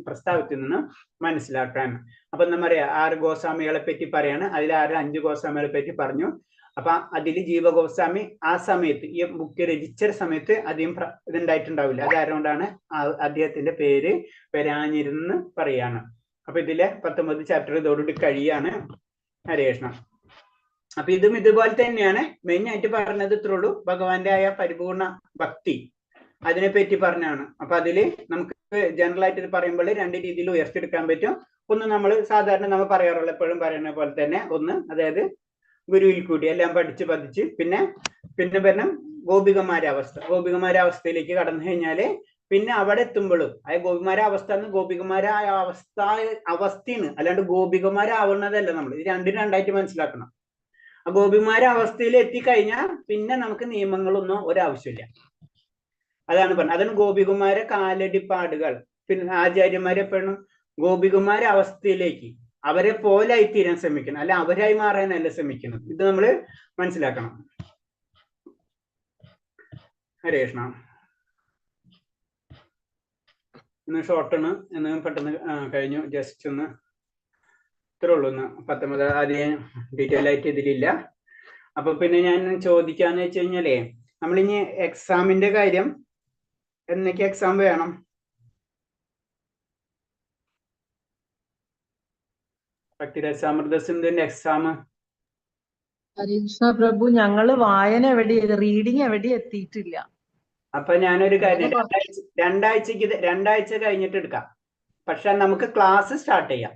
പ്രസ്താവത്തിൽ നിന്ന് മനസ്സിലാക്കാൻ. അപ്പൊ എന്താ പറയാ, 6 ഗോസ്വാമികളെ പറ്റി പറയാണ്. അതിൽ 5 ഗോസ്വാമികളെ പറ്റി പറഞ്ഞു. അപ്പൊ അതിൽ ജീവ ഗോസ്വാമി ആ സമയത്ത് ഈ ബുക്ക് രചിച്ച സമയത്ത് അധികം ഇതുണ്ടായിട്ടുണ്ടാവില്ല. അതായതുകൊണ്ടാണ് അദ്ദേഹത്തിന്റെ പേര് വരാനിരുന്ന് പറയാണ്. അപ്പൊ ഇതിലെ 19 ചാപ്റ്റർ ഇതോടുകൂടി കഴിയാണ്. ഹരേ കൃഷ്ണ. അപ്പൊ ഇതും ഇതുപോലെ തന്നെയാണ്. മെയിൻ ആയിട്ട് പറഞ്ഞത് ഇത്രേ ഉള്ളൂ, ഭഗവാന്റെ ആയ പരിപൂർണ ഭക്തി അതിനെ പറ്റി പറഞ്ഞാണ്. അപ്പൊ അതില് നമുക്ക് ജനറൽ ആയിട്ട് പറയുമ്പോൾ 2 രീതിയിൽ ഉയർത്തിയെടുക്കാൻ പറ്റും. ഒന്ന് നമ്മൾ സാധാരണ നമ്മൾ പറയാറുള്ള എപ്പോഴും പറയുന്ന പോലെ തന്നെ, ഒന്ന് അതായത് ഗുരുവിൽ കൂടി എല്ലാം പഠിച്ച് പതിച്ച് പിന്നെ പറഞ്ഞ ഗോപികമാരെ അവസ്ഥയിലേക്ക് കടന്നു കഴിഞ്ഞാല് പിന്നെ അവിടെ എത്തുമ്പോഴും ആ ഗോപിമാരെ അവസ്ഥ ഗോപികമാരായ അവസ്ഥയാണ്, അല്ലാണ്ട് ഗോപികമാരാവുന്നതല്ല. നമ്മൾ ഇത് രണ്ടായിട്ട് മനസ്സിലാക്കണം. ആ ഗോപിമാരെ അവസ്ഥയിൽ എത്തിക്കഴിഞ്ഞാൽ പിന്നെ നമുക്ക് നിയമങ്ങളൊന്നും ഒരാവശ്യമില്ല. അതാണ് പറഞ്ഞത്. അതാണ് ഗോപികുമാരെ കാലടിപ്പാടുകൾ. പിന്നെ ആചാര്യന്മാരെ എപ്പോഴും ഗോപികുമാരെ അവസ്ഥയിലേക്ക് അവരെ പോലായി തീരാൻ ശ്രമിക്കണം, അല്ല അവരായി മാറാനല്ല ശ്രമിക്കണം. ഇത് നമ്മൾ മനസ്സിലാക്കണം. ഹരേ കൃഷ്ണ. ഇന്ന് ഷോർട്ടാണ്, എന്ന് പെട്ടെന്ന് കഴിഞ്ഞു. ജസ്റ്റ് ഒന്ന് ഇത്രേ ഉള്ളൂ. ഒന്ന് 19 അധികം ഡീറ്റെയിൽ ആയിട്ട് ഇതിലില്ല. അപ്പൊ പിന്നെ ഞാൻ ചോദിക്കാന്ന് വെച്ച് കഴിഞ്ഞാലേ, നമ്മളിനി എക്സാമിന്റെ കാര്യം, എന്നൊക്കെ എക്സാം വേണം? ഭക്തിരസാമൃത സിന്ധുവിന്റെ എക്സാം ഹരികൃഷ്ണ പ്രഭു, ഞങ്ങള് വായന റീഡിങ് എവിടെ എത്തിയിട്ടില്ല. അപ്പൊ ഞാനൊരു കാര്യം, രണ്ടാഴ്ച കഴിഞ്ഞിട്ട് എടുക്കാം. പക്ഷെ നമുക്ക് ക്ലാസ് സ്റ്റാർട്ട് ചെയ്യാം,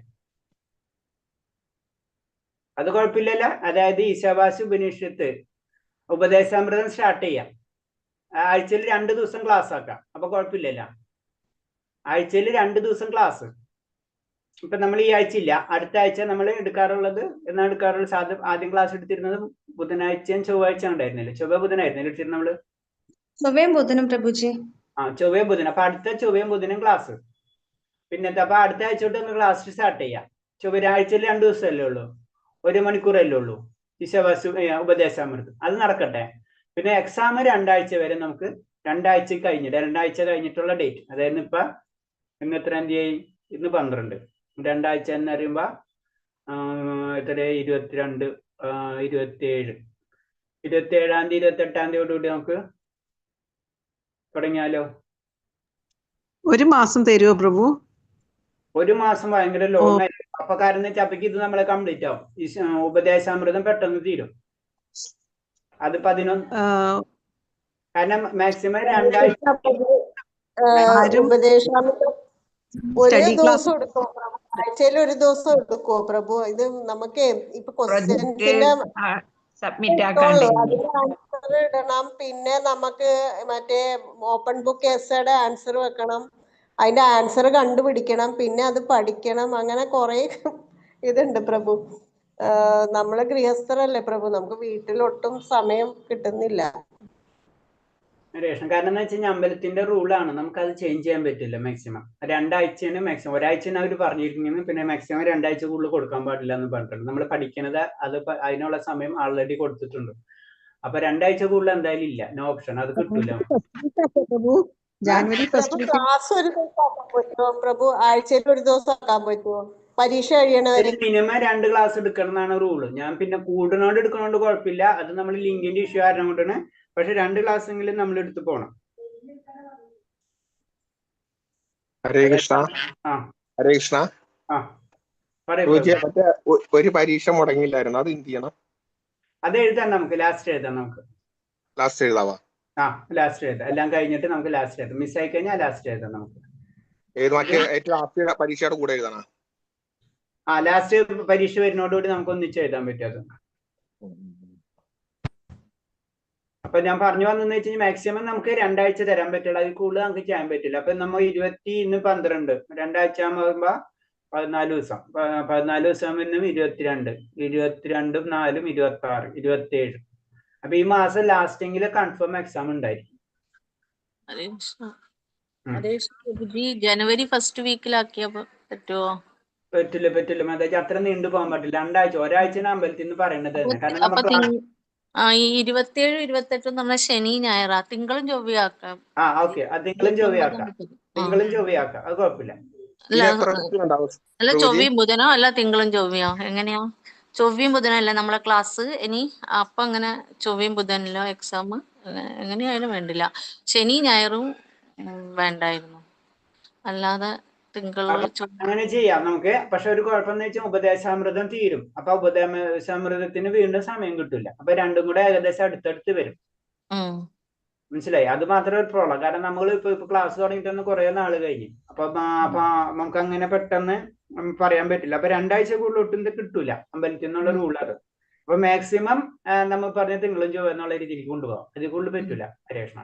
അത് കുഴപ്പമില്ലല്ലോ. അതായത് ഈശാവാസി ഉപനിഷത്ത് ഉപദേശാമൃതം സ്റ്റാർട്ട് ചെയ്യാം. ആഴ്ചയിൽ 2 ദിവസം ക്ലാസ് ആക്കാം. അപ്പൊ കുഴപ്പമില്ലല്ലോ. ആഴ്ചയിൽ 2 ദിവസം ക്ലാസ്. ഇപ്പൊ നമ്മൾ ഈ ആഴ്ച ഇല്ല, അടുത്ത ആഴ്ച നമ്മൾ എടുക്കാറുള്ളത്. ആദ്യം ക്ലാസ് എടുത്തിരുന്നത് ബുധനാഴ്ചയും ചൊവ്വാഴ്ച ഉണ്ടായിരുന്നില്ല? ചൊവ്വ ബുധനായിരുന്നില്ല എടുത്തിരുന്നത് നമ്മള്? ചൊവ്വയും ബുധനും പ്രഭുജി. ചൊവ്വയും ബുധനും. അപ്പൊ അടുത്ത ചൊവ്വയും ബുധനും ക്ലാസ്. പിന്നത്തെ അപ്പൊ അടുത്ത ആഴ്ച തൊട്ട് നമ്മൾ ക്ലാസ് സ്റ്റാർട്ട് ചെയ്യാം. ചൊവ്വാഴ്ചയിൽ 2 ദിവസമല്ലേ ഉള്ളൂ, 1 മണിക്കൂറല്ലേ ഉള്ളൂ ഈശാവാസി ഉപദേശാമൃതം. അത് നടക്കട്ടെ. പിന്നെ എക്സാം 2 ആഴ്ച വരെ നമുക്ക്, 2 ആഴ്ച കഴിഞ്ഞിട്ടുള്ള ഡേറ്റ്, അതായത് ഇന്ന് എത്രാം തീയതി? ഇന്ന് 12. 2 ആഴ്ച എന്ന് പറയുമ്പോ എത്ര? 22, 27, 27-ാം തീയതി 28-ാം തീയതിയോടുകൂടി നമുക്ക് തുടങ്ങിയാലോ? 1 മാസം തരുമോ പ്രഭു? 1 മാസം ഭയങ്കര ലോങ് ആയിരിക്കും. അപ്പൊ കാരണം വെച്ചാൽ അപ്പക്ക് ഇത് നമ്മളെ കംപ്ലീറ്റ് ആവും. ഈ ഉപദേശാമൃതം പെട്ടെന്ന് തീരും. അത് 11. ആ, കാരണം മാക്സിമം 2 ആഴ്ച ആരും ഉപദേശാമൃതം ഒരു സ്റ്റഡി ക്ലാസ് ദിവസം എടുക്കുമോ പ്രഭു? ആഴ്ചയിൽ ഒരു ദിവസം എടുക്കുമോ പ്രഭു? ഇത് നമുക്ക് ഇപ്പൊ ക്വസ്റ്റ്യൻസിന്റെ സബ്മിറ്റ് കിട്ടുള്ളൂ, ആക്കാണ്ട് അതിന്റെ ആൻസർ ഇടണം, പിന്നെ നമുക്ക് മറ്റേ ഓപ്പൺ ബുക്ക് എസ്സേയുടെ ആൻസർ വെക്കണം, അതിന്റെ ആൻസർ കണ്ടുപിടിക്കണം, പിന്നെ അത് പഠിക്കണം, അങ്ങനെ കുറെ ഇതുണ്ട് പ്രഭു. നമ്മള് ഗൃഹസ്ഥരല്ലേ പ്രഭു, നമുക്ക് വീട്ടിലൊട്ടും സമയം കിട്ടുന്നില്ല. റേഷൻ. കാരണം എന്ന് വെച്ച് കഴിഞ്ഞാൽ അമ്പലത്തിന്റെ റൂളാണ്, നമുക്ക് അത് ചേഞ്ച് ചെയ്യാൻ പറ്റില്ല. മാക്സിമം 2 ആഴ്ചയാണ് മാക്സിമം. ഒരാഴ്ചയാണ് അവർ പറഞ്ഞിരിക്കുന്നത്, പിന്നെ മാക്സിമം 2 ആഴ്ച കൂടുതൽ കൊടുക്കാൻ പാടില്ല എന്ന് പറഞ്ഞിട്ടുണ്ട്. നമ്മൾ പഠിക്കണത് അത് അതിനുള്ള സമയം ആൾറെഡി കൊടുത്തിട്ടുണ്ട്. അപ്പൊ 2 ആഴ്ച കൂടുതൽ എന്തായാലും ഇല്ല, നോ ഓപ്ഷൻ, അത് കിട്ടൂല. പ്രഭു ജാനുവരി പ്രഭു ഫസ്റ്റ് വീക്ക് ക്ലാസ് ഒരു ദിവസം ആക്കാൻ പറ്റുമോ പ്രഭു? ആഴ്ചയിൽ ഒരു ദിവസം ആക്കാൻ പറ്റുമോ പരീക്ഷ കഴിയണവരെ? മിനിമം 2 ക്ലാസ് എടുക്കണം എന്നാണ് റൂള്. ഞാൻ പിന്നെ കൂടുന്നോണ്ട് എടുക്കണോണ്ട് കുഴപ്പമില്ല, അത് നമ്മൾ ലിങ്കിന്റെ ഇഷ്യൂ കാരണം കൊണ്ടാണ്. പക്ഷെ 2 ക്ലാസ് എങ്കിലും നമ്മൾ എടുത്ത് പോകണം. ഹരേ കൃഷ്ണ. ആ ഹരേ കൃഷ്ണ. ആ പറയൂ. മറ്റേ ഒരു പരീക്ഷ മുടങ്ങിയില്ലായിരുന്നു, അത് എന്ത് ചെയ്യണം? അത് എഴുതാം, നമുക്ക് ലാസ്റ്റ് എഴുതാം. നമുക്ക് ലാസ്റ്റ് എഴുതാവാ? ആ ലാസ്റ്റ് എഴുതാം, എല്ലാം കഴിഞ്ഞിട്ട് നമുക്ക് ലാസ്റ്റ് എഴുതാം. മിസ്സായി കഴിഞ്ഞാൽ ലാസ്റ്റ് എഴുതാം നമുക്ക്. ഏത് മറ്റേ ഏറ്റവും ലാസ്റ്റ് പരീക്ഷയുടെ കൂടെ എഴുതണം? ആ ലാസ്റ്റ് പരീക്ഷ വരുന്നതോടുകൂടി നമുക്ക് ഒന്നിച്ച് എഴുതാൻ പറ്റും അത്. അപ്പൊ ഞാൻ പറഞ്ഞു വന്നെന്ന് വെച്ച് കഴിഞ്ഞാൽ മാക്സിമം നമുക്ക് 2 ആഴ്ച തരാൻ പറ്റുള്ളൂ, അതിൽ കൂടുതൽ നമുക്ക് ചെയ്യാൻ പറ്റില്ല. അപ്പൊ നമ്മൾ 20 12 2 ആഴ്ച ആകുമ്പോ 14 ദിവസം, 14 ദിവസം എന്നും 22 22 4 26 27. അപ്പൊ ഈ മാസം ലാസ്റ്റെങ്കിൽ കൺഫേം എക്സാം ഉണ്ടായിരിക്കും. ജനുവരി ഫസ്റ്റ് വീക്കിലാക്കിയാ പറ്റുമോ? പറ്റില്ല മാതാജി, അത്ര നീണ്ടു പോകാൻ പറ്റില്ല. 2 ആഴ്ച, ഒരാഴ്ചയാണ് അമ്പലത്തിൽ നിന്ന് പറയണത് തന്നെ. കാരണം അപ്പൊ നമുക്ക് ഈ 27 28 നമ്മളെ ശനി ഞായറാ, തിങ്കളും ചൊവ്വയാക്കാം. ആ ഓക്കെ, തിങ്കളും ചൊവ്വയാക്കാം, തിങ്കളും ചൊവ്വയാക്കാം, അത് കുഴപ്പമില്ല. അല്ല ചൊവ്വയും ബുധനോ അല്ല തിങ്കളും ചൊവ്വയോ, എങ്ങനെയാ? ചൊവ്വയും ബുധനല്ലേ നമ്മളെ ക്ലാസ് ഇനി? അപ്പൊ അങ്ങനെ ചൊവ്വയും ബുധനിലോ എക്സാം, എങ്ങനെയായാലും വേണ്ടില്ല. ശനി ഞായറും വേണ്ടായിരുന്നു, അല്ലാതെ അങ്ങനെ ചെയ്യാം നമുക്ക്. പക്ഷെ ഒരു കുഴപ്പമെന്ന് വെച്ചാൽ ഉപദേശാമൃതം തീരും. അപ്പൊ ഉപദേശാമൃതത്തിന് വീണ്ടും സമയം കിട്ടില്ല. അപ്പൊ രണ്ടും കൂടെ ഏകദേശം അടുത്തടുത്ത് വരും. മനസ്സിലായി? അത് മാത്രമേ ഒരു പ്രോബ്ലം. കാരണം നമ്മൾ ഇപ്പൊ ക്ലാസ് തുടങ്ങിയിട്ടൊന്ന് കുറെ നാള് കഴിഞ്ഞു. അപ്പൊ നമുക്ക് അങ്ങനെ പെട്ടെന്ന് പറയാൻ പറ്റില്ല. അപ്പൊ 2 ആഴ്ച കൂടുതൽ ഒട്ടും കിട്ടൂല അമ്പലത്തിൽ നിന്നുള്ള റൂൾ അത്. അപ്പൊ മാക്സിമം നമ്മൾ പറഞ്ഞ തിങ്കളും ചൊവ്വ എന്നുള്ള രീതിക്ക് കൊണ്ടുപോകാം, അതിൽ കൂടുതൽ പറ്റൂല. ഹരേഷ്ണ.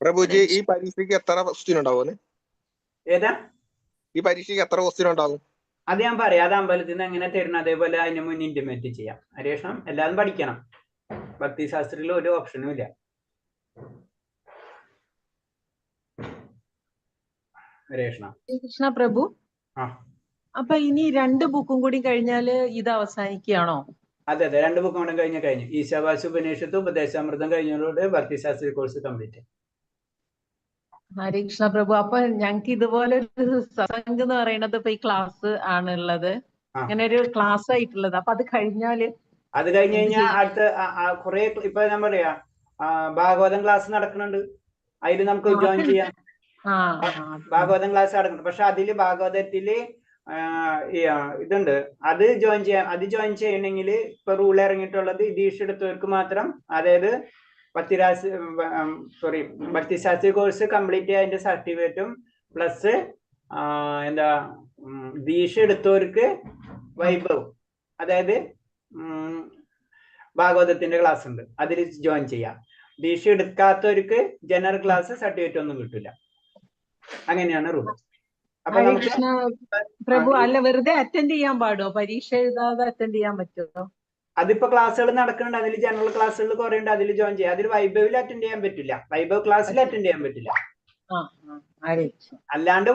പ്രഭുജി, ഈ പരീക്ഷയ്ക്ക് എത്ര ക്വസ്റ്റ്യൻ ഉണ്ടാവും? ഏതാ ഈ പരീക്ഷയ്ക്ക് എത്ര ക്വസ്റ്റ്യൻ ഉണ്ടാവും? അത് ഞാൻ പറയാം. അത് അമ്പലത്തിൽ നിന്ന് എങ്ങനെ തരണം, അതേപോലെ അതിന് മുന്നേ ഇന്റിമേറ്റ് ചെയ്യാം. ഹരേഷ്ണം എല്ലാവരും പഠിക്കണം. ഭക്തിശാസ്ത്രത്തിൽ ഒരു ഓപ്ഷനും ഇല്ല. കൃഷ്ണ പ്രഭു, അപ്പൊ ഇനി 2 ബുക്കും കൂടി കഴിഞ്ഞാല് ഇത് അവസാനിക്കുകയാണോ? അതെ 2 ബുക്കും കൂടെ കഴിഞ്ഞു. ഈശാവാസ്യ ഉപനിഷത്ത് ഉപദേശാമൃതം കഴിഞ്ഞതോടെ ഭക്തിശാസ്ത്രി കോഴ്സ് കംപ്ലീറ്റ്. ഹരേ കൃഷ്ണ പ്രഭു, അപ്പൊ ഞങ്ങക്ക് ഇതുപോലെ ഒരു സത്സംഗം എന്ന് പറയുന്നത് ഇപ്പൊ ഈ ക്ലാസ് ആണുള്ളത്, അങ്ങനെ ഒരു ക്ലാസ് ആയിട്ടുള്ളത്. അപ്പൊ അത് കഴിഞ്ഞാല് അത് കഴിഞ്ഞ് കഴിഞ്ഞാൽ അടുത്ത കുറെ ഇപ്പൊ ഞാൻ പറയാ ഭാഗവതം ക്ലാസ് നടക്കുന്നുണ്ട്, അതിൽ നമുക്ക് ജോയിൻ ചെയ്യാം. ഭാഗവതം ക്ലാസ് നടക്കുന്നുണ്ട്. പക്ഷെ അതില് ഭാഗവതത്തില് ഇതുണ്ട്, അത് ജോയിൻ ചെയ്യണമെങ്കിൽ ഇപ്പൊ റൂൾ ഇറങ്ങിയിട്ടുള്ളത് ദീക്ഷ എടുത്തവർക്ക് മാത്രം. അതായത് ഭക്തിശാസ്ത്രി കോഴ്സ് കംപ്ലീറ്റ് ചെയ്യാൻ അതിന്റെ സർട്ടിഫിക്കറ്റും പ്ലസ് ദീക്ഷ എടുത്തവർക്ക് വൈഭവ്, അതായത് ഭാഗവതത്തിന്റെ ക്ലാസ് ഉണ്ട്, അതിൽ ജോയിൻ ചെയ്യാം. ദീക്ഷ എടുക്കാത്തവർക്ക് ജനറൽ ക്ലാസ് സർട്ടിഫിക്കറ്റ് ഒന്നും കിട്ടില്ല. അങ്ങനെയാണ് റൂൾ. അപ്പൊ കൃഷ്ണ പ്രഭു, അല്ല വെറുതെ അറ്റൻഡ് ചെയ്യാൻ പാടുമോ? പരീക്ഷ എഴുതാതെ അറ്റൻഡ് ചെയ്യാൻ പറ്റുമോ? അതിപ്പോ ക്ലാസ്സുകൾ നടക്കുന്നുണ്ട്, അതിൽ ജനറൽ ക്ലാസ്സുകൾ കുറെ ഉണ്ട്, അതിൽ ജോയിൻ ചെയ്യാം. അതിൽ വൈഭവിൽ അറ്റൻഡ് ചെയ്യാൻ പറ്റില്ല, വൈഭവ് ക്ലാസ്സിൽ അറ്റൻഡ് ചെയ്യാൻ പറ്റില്ല. അല്ലാണ്ട്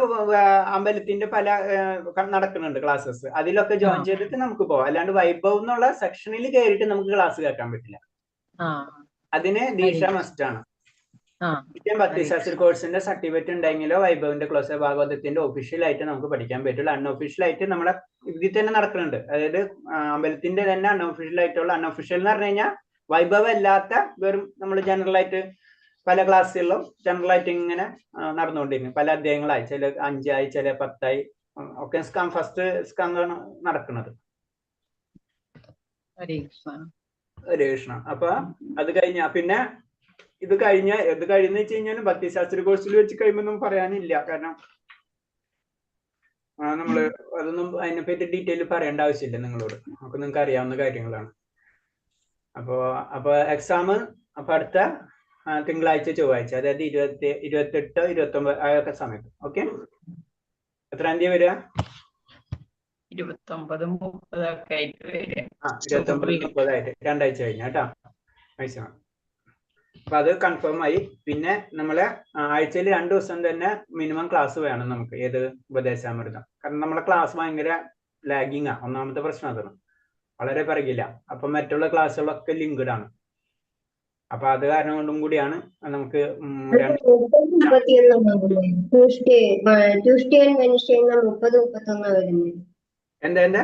അമ്പലത്തിന്റെ പല നടക്കുന്നുണ്ട് ക്ലാസ്സസ്, അതിലൊക്കെ ജോയിൻ ചെയ്തിട്ട് നമുക്ക് പോവാം. അല്ലാണ്ട് വൈഭവ് എന്നുള്ള സെക്ഷനിൽ കയറിയിട്ട് നമുക്ക് ക്ലാസ് കേൾക്കാൻ പറ്റില്ല. അതിന് ദീക്ഷ മസ്റ്റ് ആണ്. ഭക്തിശാസ്ത്ര കോഴ്സിന്റെ സർട്ടിഫിക്കറ്റ് ഉണ്ടെങ്കിലോ വൈഭവിന്റെ ക്ലാസ് ഭാഗവതത്തിന്റെ ഒഫീഷ്യൽ ആയിട്ട് നമുക്ക് പഠിക്കാൻ പറ്റുള്ളൂ. അൺഒഫീഷ്യൽ ആയിട്ട് നമ്മളെ ഇതിൽ തന്നെ നടക്കുന്നുണ്ട്. അതായത് അമ്പലത്തിന്റെ തന്നെ അൺഒഫീഷ്യൽ ആയിട്ടുള്ള, അൺഒഫീഷ്യൽ എന്ന് പറഞ്ഞു കഴിഞ്ഞാൽ വൈഭവം അല്ലാത്ത വെറും നമ്മൾ ജനറൽ ആയിട്ട് പല ക്ലാസ്സുകളിലും ജനറൽ ആയിട്ട് ഇങ്ങനെ നടന്നുകൊണ്ടിരിക്കും. പല അധ്യായങ്ങളായി, ചില 5 ആയി, ചില 10 ആയി ഒക്കെ ഫസ്റ്റ് സ്കന്ദാണ് നടക്കുന്നത്. ഹരേ കൃഷ്ണ. അപ്പൊ അത് കഴിഞ്ഞ പിന്നെ ഇത് കഴിഞ്ഞ വെച്ച് കഴിഞ്ഞാൽ ഭക്തിശാസ്ത്ര കോഴ്സിൽ വെച്ച് കഴിയുമ്പോൾ പറയാനില്ല. കാരണം നമ്മള് അതൊന്നും അതിനെപ്പറ്റി ഡീറ്റെയിൽ പറയേണ്ട ആവശ്യമില്ല നിങ്ങളോട്, നമുക്ക് നിങ്ങൾക്ക് അറിയാവുന്ന കാര്യങ്ങളാണ്. അപ്പൊ എക്സാം അപ്പൊ അടുത്ത തിങ്കളാഴ്ച ചൊവ്വാഴ്ച, അതായത് 28, 29 ആ ഒക്കെ സമയത്ത്. ഓക്കെ, എത്രാം തീയതി വരിക? 29, 30 ഒക്കെ ആയിട്ട് വരിക. 29, 30 ആയിട്ട് 2 ആഴ്ച കഴിഞ്ഞ കേട്ടോ. മാക്സിമം. അപ്പൊ അത് കൺഫേം ആയി. പിന്നെ നമ്മളെ ആഴ്ചയിൽ 2 ദിവസം തന്നെ മിനിമം ക്ലാസ് വേണം നമുക്ക്, ഏത് ഉപദേശാമൃതം. കാരണം നമ്മളെ ക്ലാസ് ഭയങ്കര ലാഗിങ് ആണ്. ഒന്നാമത്തെ പ്രശ്നം അതാണ്, വളരെ പിറകില്ല. അപ്പൊ മറ്റുള്ള ക്ലാസ്സുകളൊക്കെ ലിങ്ക്ഡ് ആണ്. അപ്പൊ അത് കാരണം കൊണ്ടും കൂടിയാണ് നമുക്ക് ട്യൂസ്ഡേ ആൻഡ് വെനസ്ഡേ 30, 31 വരുന്നത്. എന്താ